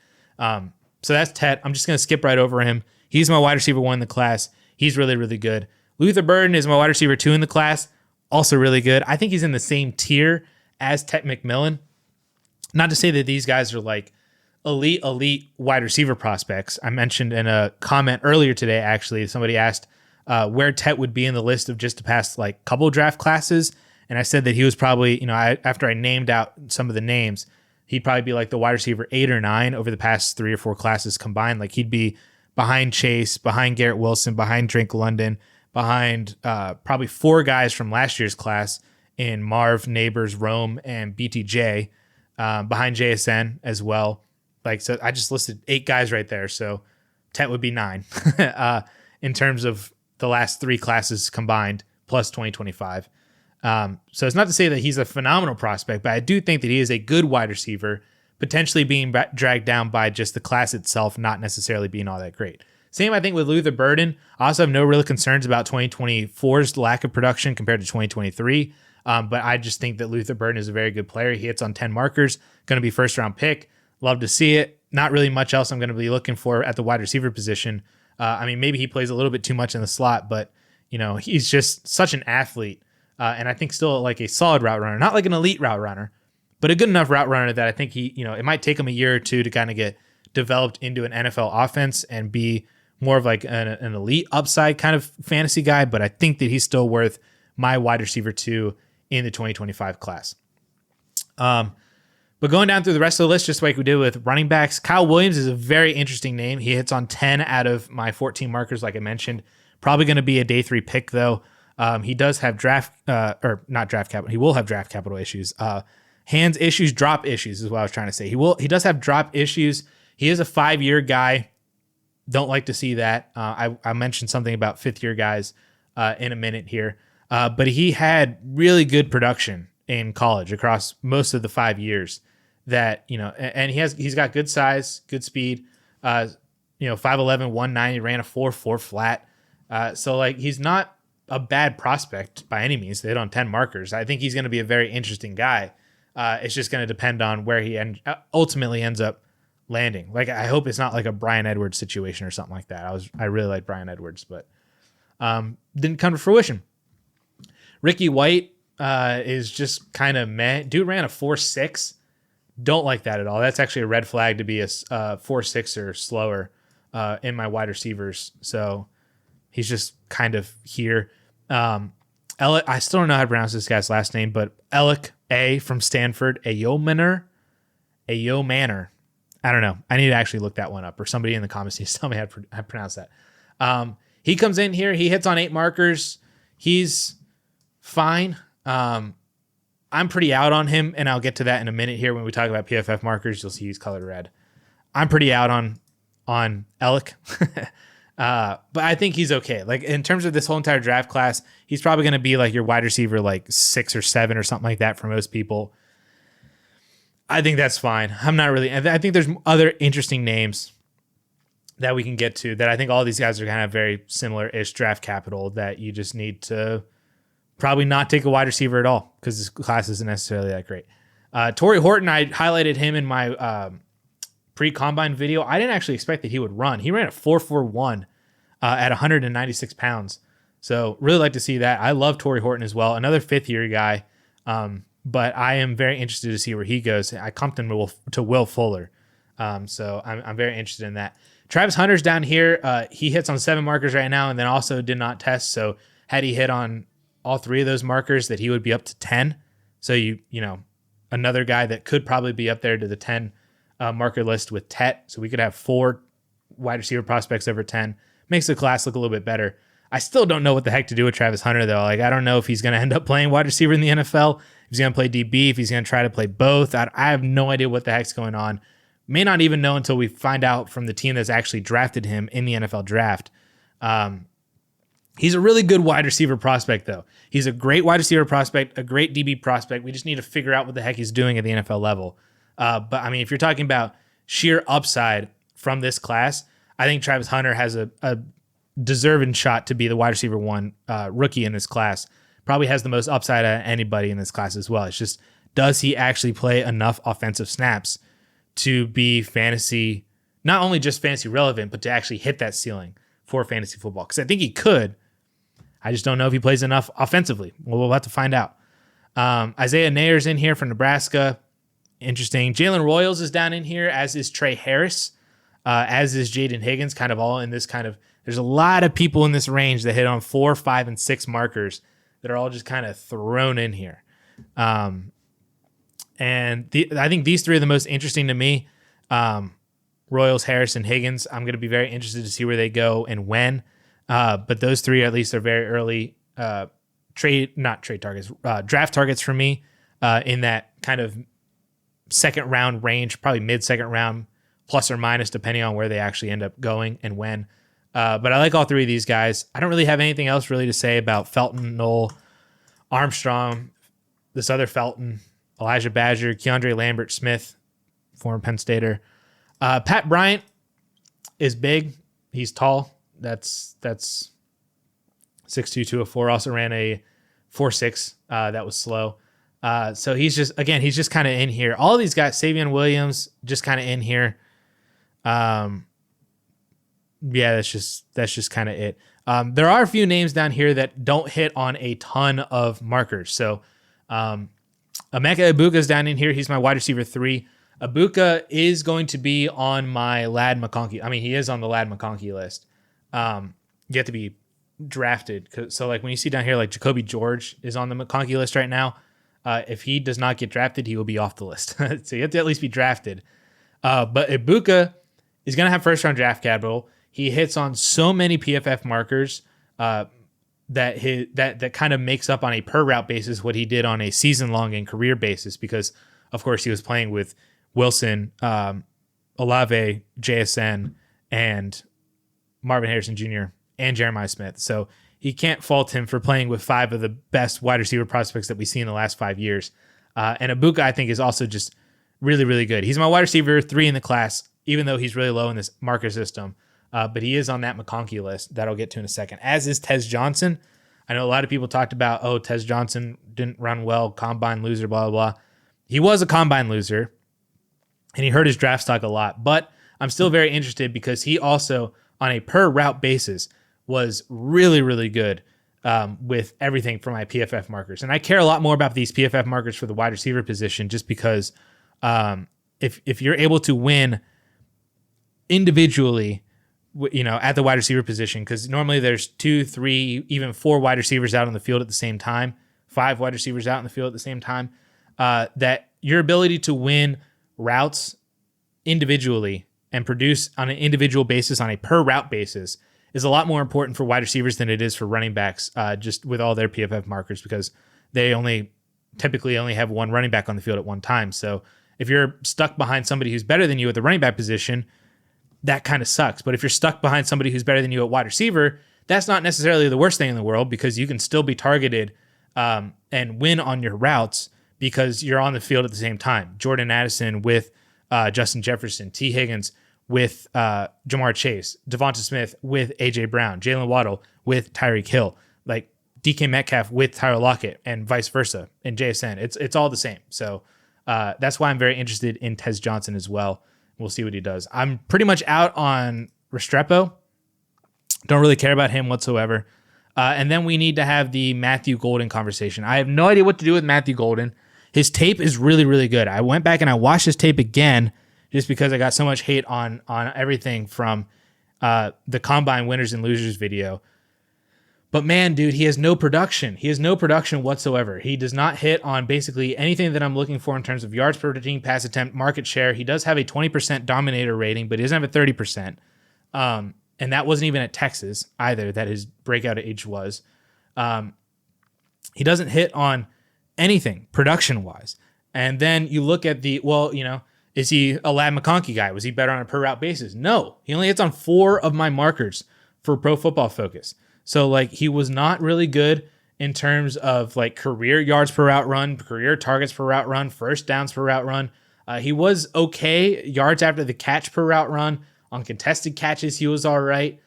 So that's Tet. I'm just going to skip right over him. He's my wide receiver 1 in the class. He's really, really good. Luther Burden is my wide receiver 2 in the class. Also really good. I think he's in the same tier as Tet McMillan. Not to say that these guys are like elite wide receiver prospects. I mentioned in a comment earlier today, actually, somebody asked where Tet would be in the list of just the past like couple draft classes. And I said that he was probably, after I named out some of the names, he'd probably be like the wide receiver 8 or 9 over the past 3 or 4 classes combined. Like, he'd be behind Chase, behind Garrett Wilson, behind Drake London, behind probably 4 guys from last year's class in Marv, Neighbors, Rome, and BTJ, behind JSN as well. Like, so I just listed 8 guys right there. So Tet would be 9 in terms of the last 3 classes combined plus 2025. So it's not to say that he's a phenomenal prospect, but I do think that he is a good wide receiver, potentially being dragged down by just the class itself, not necessarily being all that great. Same, I think, with Luther Burden. I also have no real concerns about 2024's lack of production compared to 2023. But I just think that Luther Burden is a very good player. He hits on 10 markers, going to be first round pick. Love to see it. Not really much else I'm going to be looking for at the wide receiver position. I mean, maybe he plays a little bit too much in the slot, but he's just such an athlete. And I think still like a solid route runner, not like an elite route runner, but a good enough route runner that I think it might take him a year or two to kind of get developed into an NFL offense and be more of like an elite upside kind of fantasy guy. But I think that he's still worth my wide receiver 2 in the 2025 class. But going down through the rest of the list, just like we did with running backs, Kyle Williams is a very interesting name. He hits on 10 out of my 14 markers, like I mentioned. Probably going to be a day 3 pick, though. He does have not draft capital. He will have draft capital issues. Hands issues, drop issues is what I was trying to say. He does have drop issues. He is a 5-year guy. Don't like to see that. I mentioned something about 5th-year guys in a minute here. But he had really good production in college across most of the 5 years that, and he's got good size, good speed, 5'11", 190, ran a 4.4 flat. So like, he's not a bad prospect by any means. They hit on 10 markers. I think he's going to be a very interesting guy. It's just going to depend on where he ultimately ends up landing. Like, I hope it's not like a Bryan Edwards situation or something like that. I really like Bryan Edwards, but didn't come to fruition. Ricky White is just kind of meh. Dude ran a 4.6. Don't like that at all. That's actually a red flag to be a 4.6 or slower in my wide receivers. So he's just kind of here. I still don't know how to pronounce this guy's last name, but Alec A from Stanford, Ayomanor. I don't know. I need to actually look that one up, or somebody in the comments needs to tell me how to pronounce that. He comes in here. He hits on 8 markers. He's fine. I'm pretty out on him, and I'll get to that in a minute here when we talk about PFF markers. You'll see he's colored red. I'm pretty out on Alec. But I think he's okay. Like, in terms of this whole entire draft class, he's probably going to be like your wide receiver, like 6 or 7 or something like that for most people. I think that's fine. I'm not really. I think there's other interesting names that we can get to that I think all these guys are kind of very similar-ish draft capital that you just need to probably not take a wide receiver at all because this class isn't necessarily that great. Torrey Horton, I highlighted him in my pre-combine video. I didn't actually expect that he would run. He ran a 4.41 at 196 pounds. So really like to see that. I love Torrey Horton as well. Another 5th-year guy. But I am very interested to see where he goes. I comped him to Will Fuller. So I'm very interested in that. Travis Hunter's down here. He hits on 7 markers right now and then also did not test. So had he hit on all 3 of those markers, that he would be up to 10. So another guy that could probably be up there to the 10 marker list with Tet. So we could have 4 wide receiver prospects over 10. Makes the class look a little bit better. I still don't know what the heck to do with Travis Hunter, though. Like, I don't know if he's going to end up playing wide receiver in the NFL, if he's going to play DB, if he's going to try to play both. I have no idea what the heck's going on. May not even know until we find out from the team that's actually drafted him in the NFL draft. He's a really good wide receiver prospect, though. He's a great wide receiver prospect, a great DB prospect. We just need to figure out what the heck he's doing at the NFL level. But, I mean, if you're talking about sheer upside from this class, I think Travis Hunter has a deserving shot to be the wide receiver 1 rookie in this class. Probably has the most upside out of anybody in this class as well. It's just, does he actually play enough offensive snaps to be fantasy, not only just fantasy relevant, but to actually hit that ceiling for fantasy football? Because I think he could. I just don't know if he plays enough offensively. Well, we'll have to find out. Isaiah Nayer's in here from Nebraska. Interesting. Jalen Royals is down in here, as is Trey Harris, as is Jaden Higgins, kind of all in this kind of, there's a lot of people in this range that hit on 4, 5, and 6 markers that are all just kind of thrown in here. I think these 3 are the most interesting to me. Royals, Harris, and Higgins. I'm going to be very interested to see where they go and when. But those 3 at least are very early draft targets for me in that kind of second round range, probably mid-second round, plus or minus depending on where they actually end up going and when. But I like all three of these guys. I don't really have anything else really to say about Felton, Knoll, Armstrong, this other Felton, Elijah Badger, Keandre Lambert Smith, former Penn Stater. Pat Bryant is big. He's tall. That's 6'2", 204. Also ran a 4.6. That was slow. So he's just kind of in here. All of these guys, Savion Williams, just kind of in here. Yeah, that's just kind of it. There are a few names down here that don't hit on a ton of markers. So Emeka Ibuka's down in here. He's my wide receiver 3. Ibuka is going to be on my Ladd McConkey. I mean, he is on the Ladd McConkey list. You have to be drafted. So like when you see down here, like Jacoby George is on the McConkey list right now. If he does not get drafted, he will be off the list. So you have to at least be drafted. But Ibuka is going to have first round draft capital. He hits on so many PFF markers that kind of makes up on a per route basis what he did on a season long and career basis, because of course he was playing with Wilson, Olave, JSN, and Marvin Harrison Jr. and Jeremiah Smith. So you can't fault him for playing with 5 of the best wide receiver prospects that we've seen in the last 5 years. And Ibuka, I think, is also just really, really good. He's my wide receiver 3 in the class, even though he's really low in this marker system. But he is on that McConkey list that I'll get to in a second, as is Tez Johnson. I know a lot of people talked about, Tez Johnson didn't run well, combine loser, blah, blah, blah. He was a combine loser, and he hurt his draft stock a lot. But I'm still very interested because he also, on a per route basis, was really, really good with everything from my PFF markers. And I care a lot more about these PFF markers for the wide receiver position, just because if you're able to win individually, at the wide receiver position, because normally there's 2, 3, even 4 wide receivers out on the field at the same time, 5 wide receivers out in the field at the same time, that your ability to win routes individually and produce on an individual basis, on a per route basis, is a lot more important for wide receivers than it is for running backs, just with all their PFF markers, because they typically only have one running back on the field at one time. So if you're stuck behind somebody who's better than you at the running back position, that kind of sucks. But if you're stuck behind somebody who's better than you at wide receiver, that's not necessarily the worst thing in the world, because you can still be targeted and win on your routes because you're on the field at the same time. Jordan Addison with Justin Jefferson, T. Higgins with Jamar Chase, Devonta Smith with A.J. Brown, Jalen Waddle with Tyreek Hill, like DK Metcalf with Tyler Lockett, and vice versa, and JSN. It's all the same. So that's why I'm very interested in Tez Johnson as well. We'll see what he does. I'm pretty much out on Restrepo. Don't really care about him whatsoever. And then we need to have the Matthew Golden conversation. I have no idea what to do with Matthew Golden. His tape is really, really good. I went back and I watched his tape again just because I got so much hate on everything from the Combine winners and losers video. But man, dude, he has no production. He has no production whatsoever. He does not hit on basically anything that I'm looking for in terms of yards per team, pass attempt, market share. He does have a 20% dominator rating, but he doesn't have a 30%. And that wasn't even at Texas either, that his breakout age was. He doesn't hit on anything production-wise. And then you look at is he a Ladd McConkey guy? Was he better on a per route basis? No. He only hits on 4 of my markers for Pro Football Focus. So like he was not really good in terms of like career yards per route run, career targets per route run, first downs per route run. He was okay yards after the catch per route run. On contested catches, he was all right.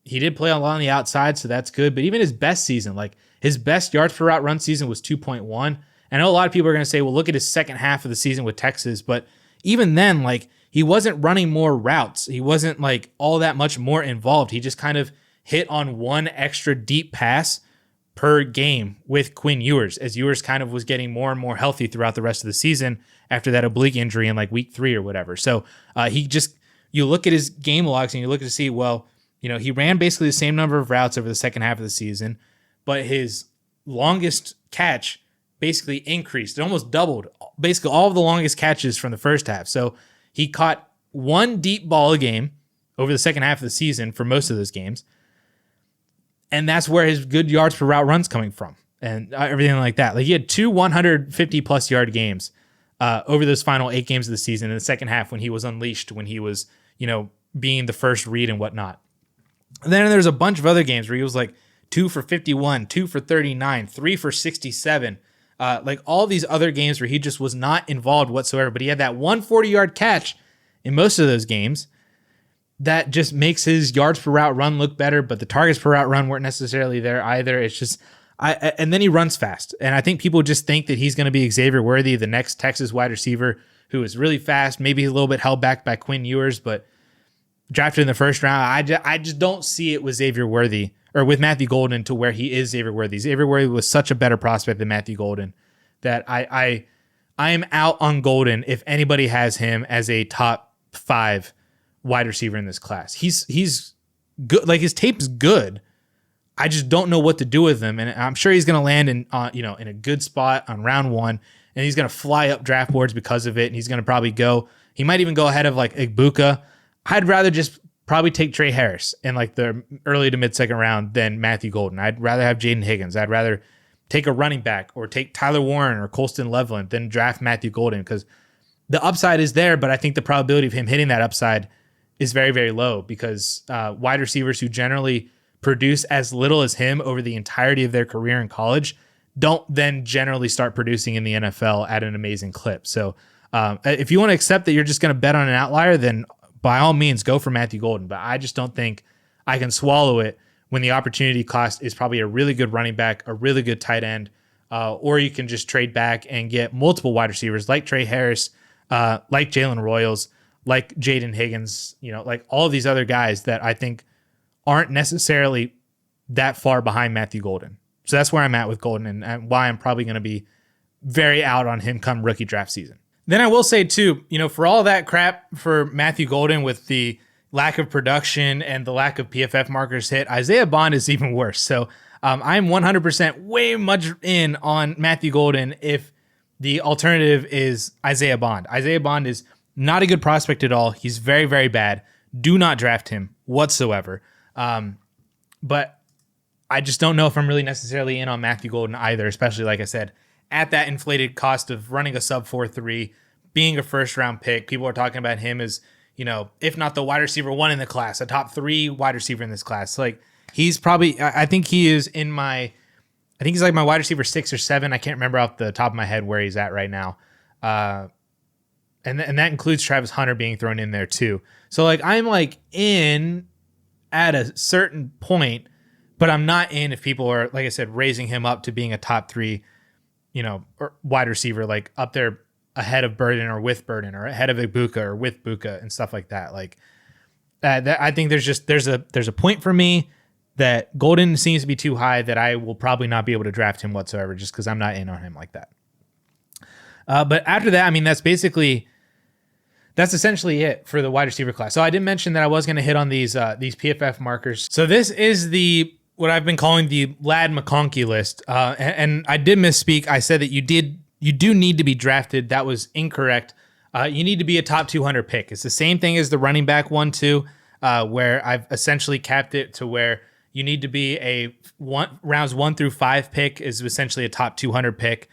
He did play a lot on the outside, so that's good. But even his best season, like his best yards per route run season was 2.1. I know a lot of people are going to say, well, look at his second half of the season with Texas. But even then, like he wasn't running more routes. He wasn't like all that much more involved. He just kind of hit on one extra deep pass per game with Quinn Ewers, as Ewers kind of was getting more and more healthy throughout the rest of the season after that oblique injury in like week 3 or whatever. So you look at his game logs and you look to see, he ran basically the same number of routes over the second half of the season, but his longest catch basically increased. It almost doubled basically all of the longest catches from the first half. So he caught one deep ball a game over the second half of the season for most of those games. And that's where his good yards per route run's coming from and everything like that. Like he had 2 150-plus yard games over those final 8 games of the season in the second half when he was unleashed, when he was, being the first read and whatnot. And then there's a bunch of other games where he was like 2 for 51, 2 for 39, 3 for 67. Like all these other games where he just was not involved whatsoever, but he had that 140-yard catch in most of those games that just makes his yards per route run look better, but the targets per route run weren't necessarily there either. It's just, and then he runs fast. And I think people just think that he's going to be Xavier Worthy, the next Texas wide receiver who is really fast. Maybe he's a little bit held back by Quinn Ewers, but drafted in the first round, I just don't see it with Xavier Worthy or with Matthew Golden to where he is Xavier Worthy. Xavier Worthy was such a better prospect than Matthew Golden that I am out on Golden if anybody has him as a top 5 wide receiver in this class. He's good. Like his tape's good. I just don't know what to do with him. And I'm sure he's going to land in a good spot on round 1, and he's going to fly up draft boards because of it. And he's going to probably he might even go ahead of like Igbuka. I'd rather just probably take Trey Harris in like the early to mid second round than Matthew Golden. I'd rather have Jaden Higgins. I'd rather take a running back or take Tyler Warren or Colston Loveland than draft Matthew Golden, because the upside is there, but I think the probability of him hitting that upside is very, very low, because wide receivers who generally produce as little as him over the entirety of their career in college don't then generally start producing in the NFL at an amazing clip. So if you want to accept that you're just going to bet on an outlier, then by all means go for Matthew Golden. But I just don't think I can swallow it when the opportunity cost is probably a really good running back, a really good tight end, or you can just trade back and get multiple wide receivers like Trey Harris, like Jalen Royals, like Jaden Higgins, like all of these other guys that I think aren't necessarily that far behind Matthew Golden. So that's where I'm at with Golden, and why I'm probably going to be very out on him come rookie draft season. Then I will say too, for all that crap for Matthew Golden with the lack of production and the lack of PFF markers hit, Isaiah Bond is even worse. So I'm 100% way much in on Matthew Golden if the alternative is Isaiah Bond. Isaiah Bond is not a good prospect at all. He's very, very bad. Do not draft him whatsoever. But I just don't know if I'm really necessarily in on Matthew Golden either, especially, like I said, at that inflated cost of running a sub 4.3, being a first round pick. People are talking about him as, if not the wide receiver 1 in the class, a top 3 wide receiver in this class. Like he's probably, I think he is in I think he's like my wide receiver 6 or 7. I can't remember off the top of my head where he's at right now. And that includes Travis Hunter being thrown in there too. So like I'm like in at a certain point, but I'm not in if people are, like I said, raising him up to being a top 3, or wide receiver, like up there ahead of Burden or with Burden or ahead of Ibuka or with Buka and stuff like that. Like that, I think there's a point for me that Golden seems to be too high that I will probably not be able to draft him whatsoever, just because I'm not in on him like that. But after that, I mean, that's essentially it for the wide receiver class. So I did mention that I was going to hit on these PFF markers. So this is what I've been calling the Ladd McConkey list. And I did misspeak. I said that you do need to be drafted. That was incorrect. You need to be a top 200 pick. It's the same thing as the running back one too, where I've essentially capped it to where you need to be rounds 1 through 5 pick is essentially a top 200 pick.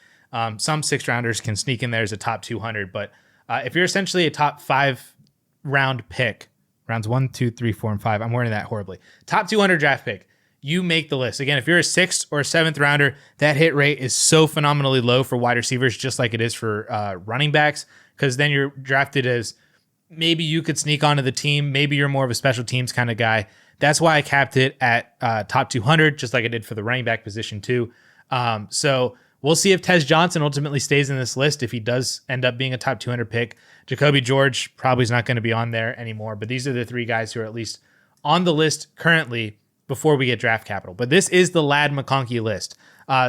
Some 6 rounders can sneak in there as a top 200, but if you're essentially a top 5 round pick, rounds 1, 2, 3, 4, and 5, I'm wording that horribly. Top 200 draft pick, you make the list. Again, if you're a 6th or 7th rounder, that hit rate is so phenomenally low for wide receivers, just like it is for running backs, because then you're drafted as maybe you could sneak onto the team. Maybe you're more of a special teams kind of guy. That's why I capped it at top 200, just like I did for the running back position too. So we'll see if Tez Johnson ultimately stays in this list. If he does end up being a top 200 pick, Jacoby George probably is not going to be on there anymore. But these are the 3 guys who are at least on the list currently before we get draft capital. But this is the Ladd McConkey list.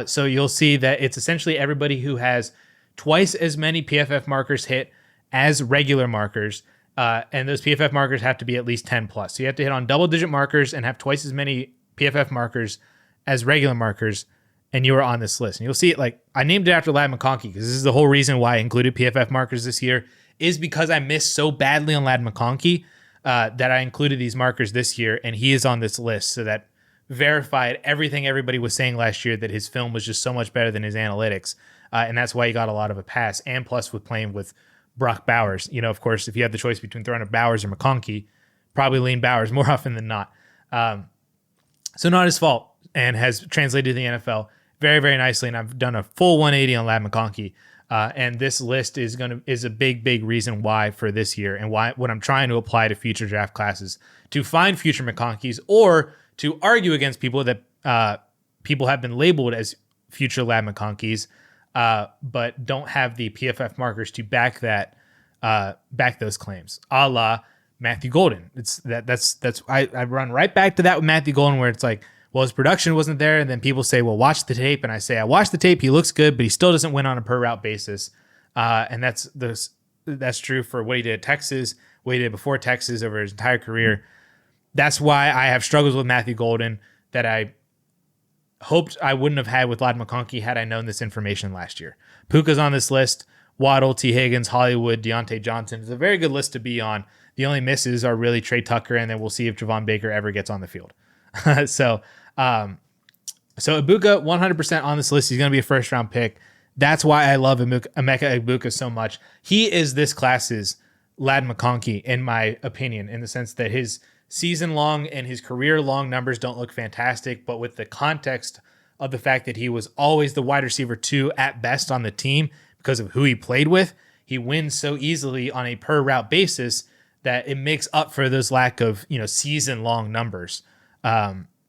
So you'll see that it's essentially everybody who has twice as many PFF markers hit as regular markers. And those PFF markers have to be at least 10 plus. So you have to hit on double-digit markers and have twice as many PFF markers as regular markers, and you are on this list. And you'll see it, like, I named it after Ladd McConkey because this is the whole reason why I included PFF markers this year, is because I missed so badly on Ladd McConkey that I included these markers this year, and he is on this list. So that verified everything everybody was saying last year, that his film was just so much better than his analytics. And that's why he got a lot of a pass. And plus with playing with Brock Bowers, of course, if you had the choice between throwing to Bowers or McConkey, probably lean Bowers more often than not. So not his fault, and has translated to the NFL very, very nicely. And I've done a full 180 on Ladd McConkey. And this list is a big, big reason why for this year, and why what I'm trying to apply to future draft classes to find future McConkeys, or to argue against people that people have been labeled as future Ladd McConkeys, but don't have the PFF markers to back those claims, a la Matthew Golden. I run right back to that with Matthew Golden, where it's like, well, his production wasn't there, and then people say, well, watch the tape, and I say, I watched the tape, he looks good, but he still doesn't win on a per route basis, and that's true for what he did at Texas, what he did before Texas over his entire career. That's why I have struggles with Matthew Golden that I hoped I wouldn't have had with Ladd McConkey had I known this information last year. Puka's on this list. Waddle, T. Higgins, Hollywood, Deontay Johnson. It's a very good list to be on. The only misses are really Trey Tucker, and then we'll see if Javon Baker ever gets on the field. So Ibuka, 100% on this list. He's going to be a first-round pick. That's why I love Emeka Ibuka so much. He is this class's Ladd McConkey, in my opinion, in the sense that his season-long and his career-long numbers don't look fantastic, but with the context of the fact that he was always the wide receiver 2 at best on the team because of who he played with, he wins so easily on a per-route basis that it makes up for this lack of season-long numbers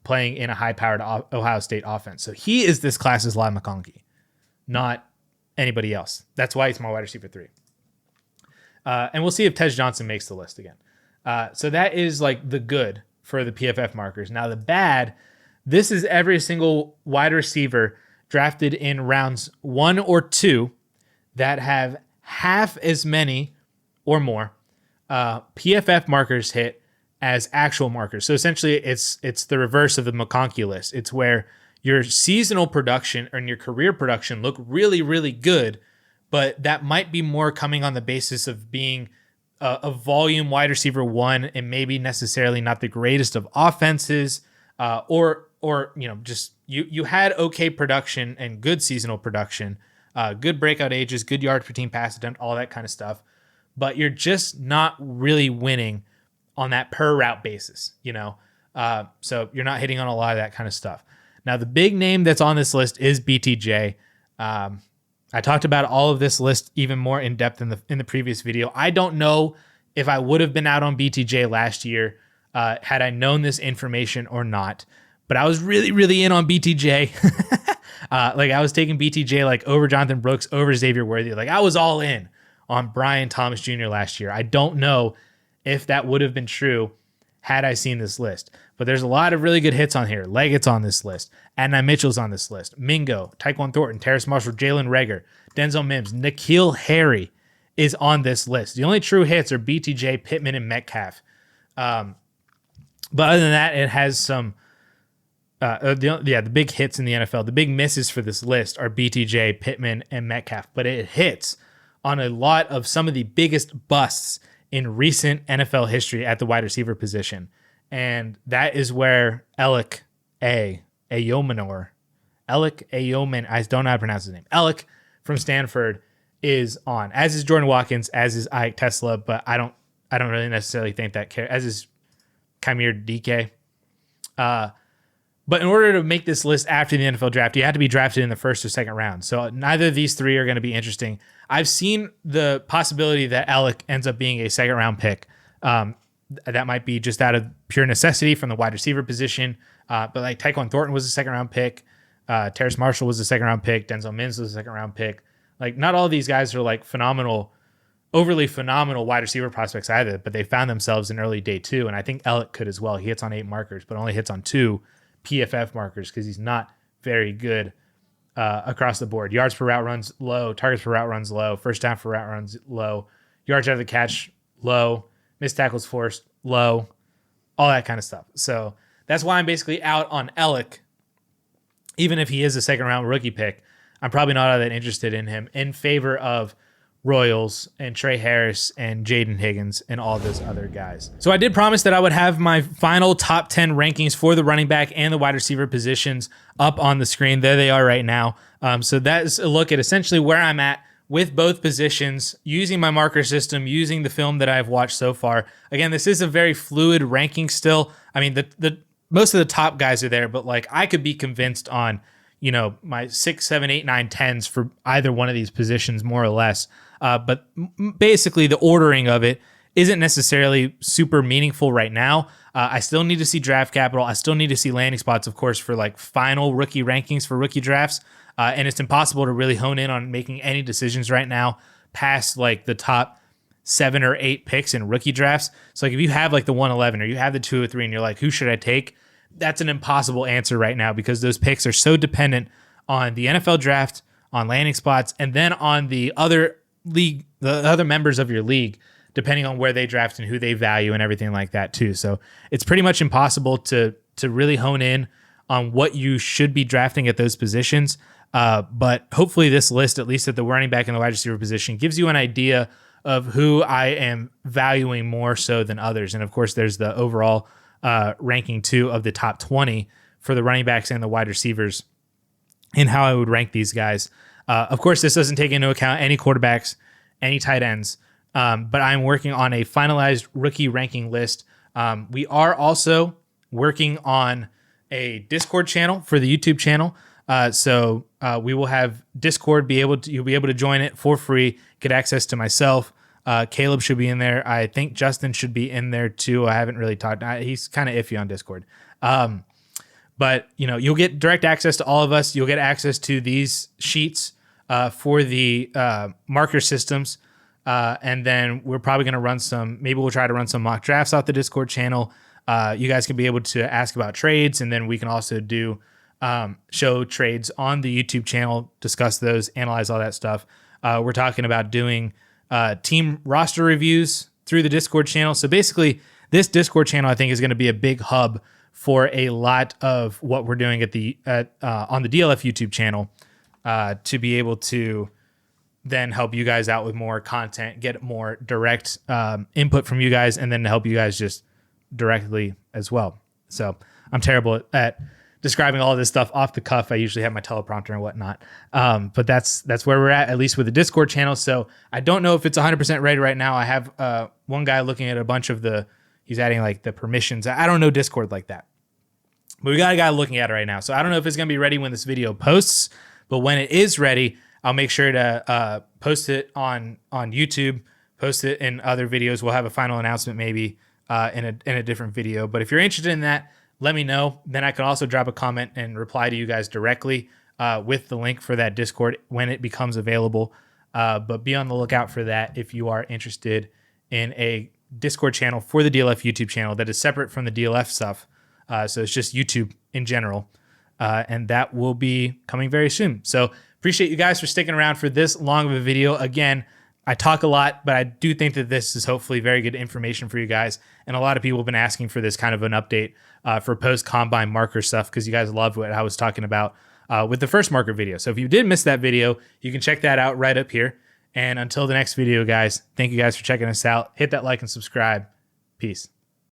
playing in a high-powered Ohio State offense. So he is this class's Ladd McConkey, not anybody else. That's why he's my wide receiver 3. And we'll see if Tej Johnson makes the list again. So that is like the good for the PFF markers. Now the bad, this is every single wide receiver drafted in rounds 1 or 2 that have half as many or more PFF markers hit as actual markers. So essentially it's the reverse of the McConkey list. It's where your seasonal production and your career production look really, really good, but that might be more coming on the basis of being a volume wide receiver 1 and maybe necessarily not the greatest of offenses, or just you had okay production and good seasonal production, good breakout ages, good yards per team pass attempt, all that kind of stuff, but you're just not really winning on that per route basis, so you're not hitting on a lot of that kind of stuff. Now the big name that's on this list is BTJ. I talked about all of this list even more in depth in the previous video. I don't know if I would have been out on BTJ last year had I known this information or not, but I was really, really in on BTJ. I was taking BTJ over Jonathan Brooks, over Xavier Worthy. I was all in on Brian Thomas Jr. last year. I don't know if that would have been true had I seen this list. But there's a lot of really good hits on here. Leggett's on this list. Adonai Mitchell's on this list. Mingo, Tyquan Thornton, Terrace Marshall, Jalen Reagor, Denzel Mims, N'Keal Harry is on this list. The only true hits are BTJ, Pittman, and Metcalf. But other than that, it has some... the big hits in the NFL. The big misses for this list are BTJ, Pittman, and Metcalf. But it hits on a lot of some of the biggest busts in recent NFL history at the wide receiver position. And that is where Alec Ayomanor, I don't know how to pronounce his name. Alec from Stanford is on, as is Jordan Watkins, as is Ike Tesla, but I don't really necessarily think that as is Kymir DK. But in order to make this list after the NFL draft, you have to be drafted in the first or second round. So neither of these three are going to be interesting. I've seen the possibility that Alec ends up being a second round pick. That might be just out of pure necessity from the wide receiver position. But Tyquan Thornton was a second round pick. Terrace Marshall was a second round pick. Denzel Mims was a second round pick. Not all of these guys are overly phenomenal wide receiver prospects either, but they found themselves in early day 2. And I think Alec could as well. He hits on 8 markers, but only hits on 2 PFF markers because he's not very good across the board. Yards per route runs low, targets per route runs low, first down per route runs low, yards out of the catch low, missed tackles forced low, all that kind of stuff. So that's why I'm basically out on Alec. Even if he is a second round rookie pick, I'm probably not all that interested in him, in favor of Royals and Trey Harris and Jaden Higgins and all those other guys. So I did promise that I would have my final top 10 rankings for the running back and the wide receiver positions up on the screen. There they are right now. So that is a look at essentially where I'm at with both positions, using my marker system, using the film that I've watched so far. Again, this is a very fluid ranking still. I mean, the most of the top guys are there, but like I could be convinced on, you know, my 6, 7, 8, 9, 10s for either one of these positions, more or less. But basically, the ordering of it isn't necessarily super meaningful right now. I still need to see draft capital. I still need to see landing spots, of course, for like final rookie rankings for rookie drafts. And it's impossible to really hone in on making any decisions right now past like the top 7 or 8 picks in rookie drafts. So like if you have like the 111 or you have the 203 and you're like, who should I take? That's an impossible answer right now because those picks are so dependent on the NFL draft, on landing spots, and then on the other league, the other members of your league, depending on where they draft and who they value and everything like that too. So it's pretty much impossible to really hone in on what you should be drafting at those positions. But hopefully this list, at least at the running back and the wide receiver position, gives you an idea of who I am valuing more so than others. And of course, there's the overall ranking too of the top 20 for the running backs and the wide receivers and how I would rank these guys. Of course, this doesn't take into account any quarterbacks, any tight ends, but I'm working on a finalized rookie ranking list. We are also working on a Discord channel for the YouTube channel. So we will have Discord, you'll be able to join it for free, get access to myself. Caleb should be in there. I think Justin should be in there too. I haven't really talked. He's kind of iffy on Discord. But you know, you'll get direct access to all of us. You'll get access to these sheets for the marker systems. And then we're probably going to run maybe we'll try to run some mock drafts off the Discord channel. You guys can be able to ask about trades, and then we can also do show trades on the YouTube channel, discuss those, analyze all that stuff. We're talking about doing team roster reviews through the Discord channel. So basically, this Discord channel, I think, is going to be a big hub for a lot of what we're doing on the DLF YouTube channel to be able to then help you guys out with more content, get more direct input from you guys, and then to help you guys just directly as well. So I'm terrible at describing all of this stuff off the cuff. I usually have my teleprompter and whatnot. But that's where we're at least with the Discord channel. So I don't know if it's 100% ready right now. I have one guy looking at a bunch of he's adding like the permissions. I don't know Discord like that. But we got a guy looking at it right now. So I don't know if it's going to be ready when this video posts, but when it is ready, I'll make sure to post it on YouTube, post it in other videos. We'll have a final announcement maybe in a different video. But if you're interested in that, let me know. Then I can also drop a comment and reply to you guys directly with the link for that Discord when it becomes available. But be on the lookout for that if you are interested in a Discord channel for the DLF YouTube channel that is separate from the DLF stuff. So it's just YouTube in general. And that will be coming very soon. So appreciate you guys for sticking around for this long of a video. Again, I talk a lot, but I do think that this is hopefully very good information for you guys. And a lot of people have been asking for this kind of an update for post-combine marker stuff because you guys loved what I was talking about with the first marker video. So if you did miss that video, you can check that out right up here. And until the next video, guys, thank you guys for checking us out. Hit that like and subscribe. Peace.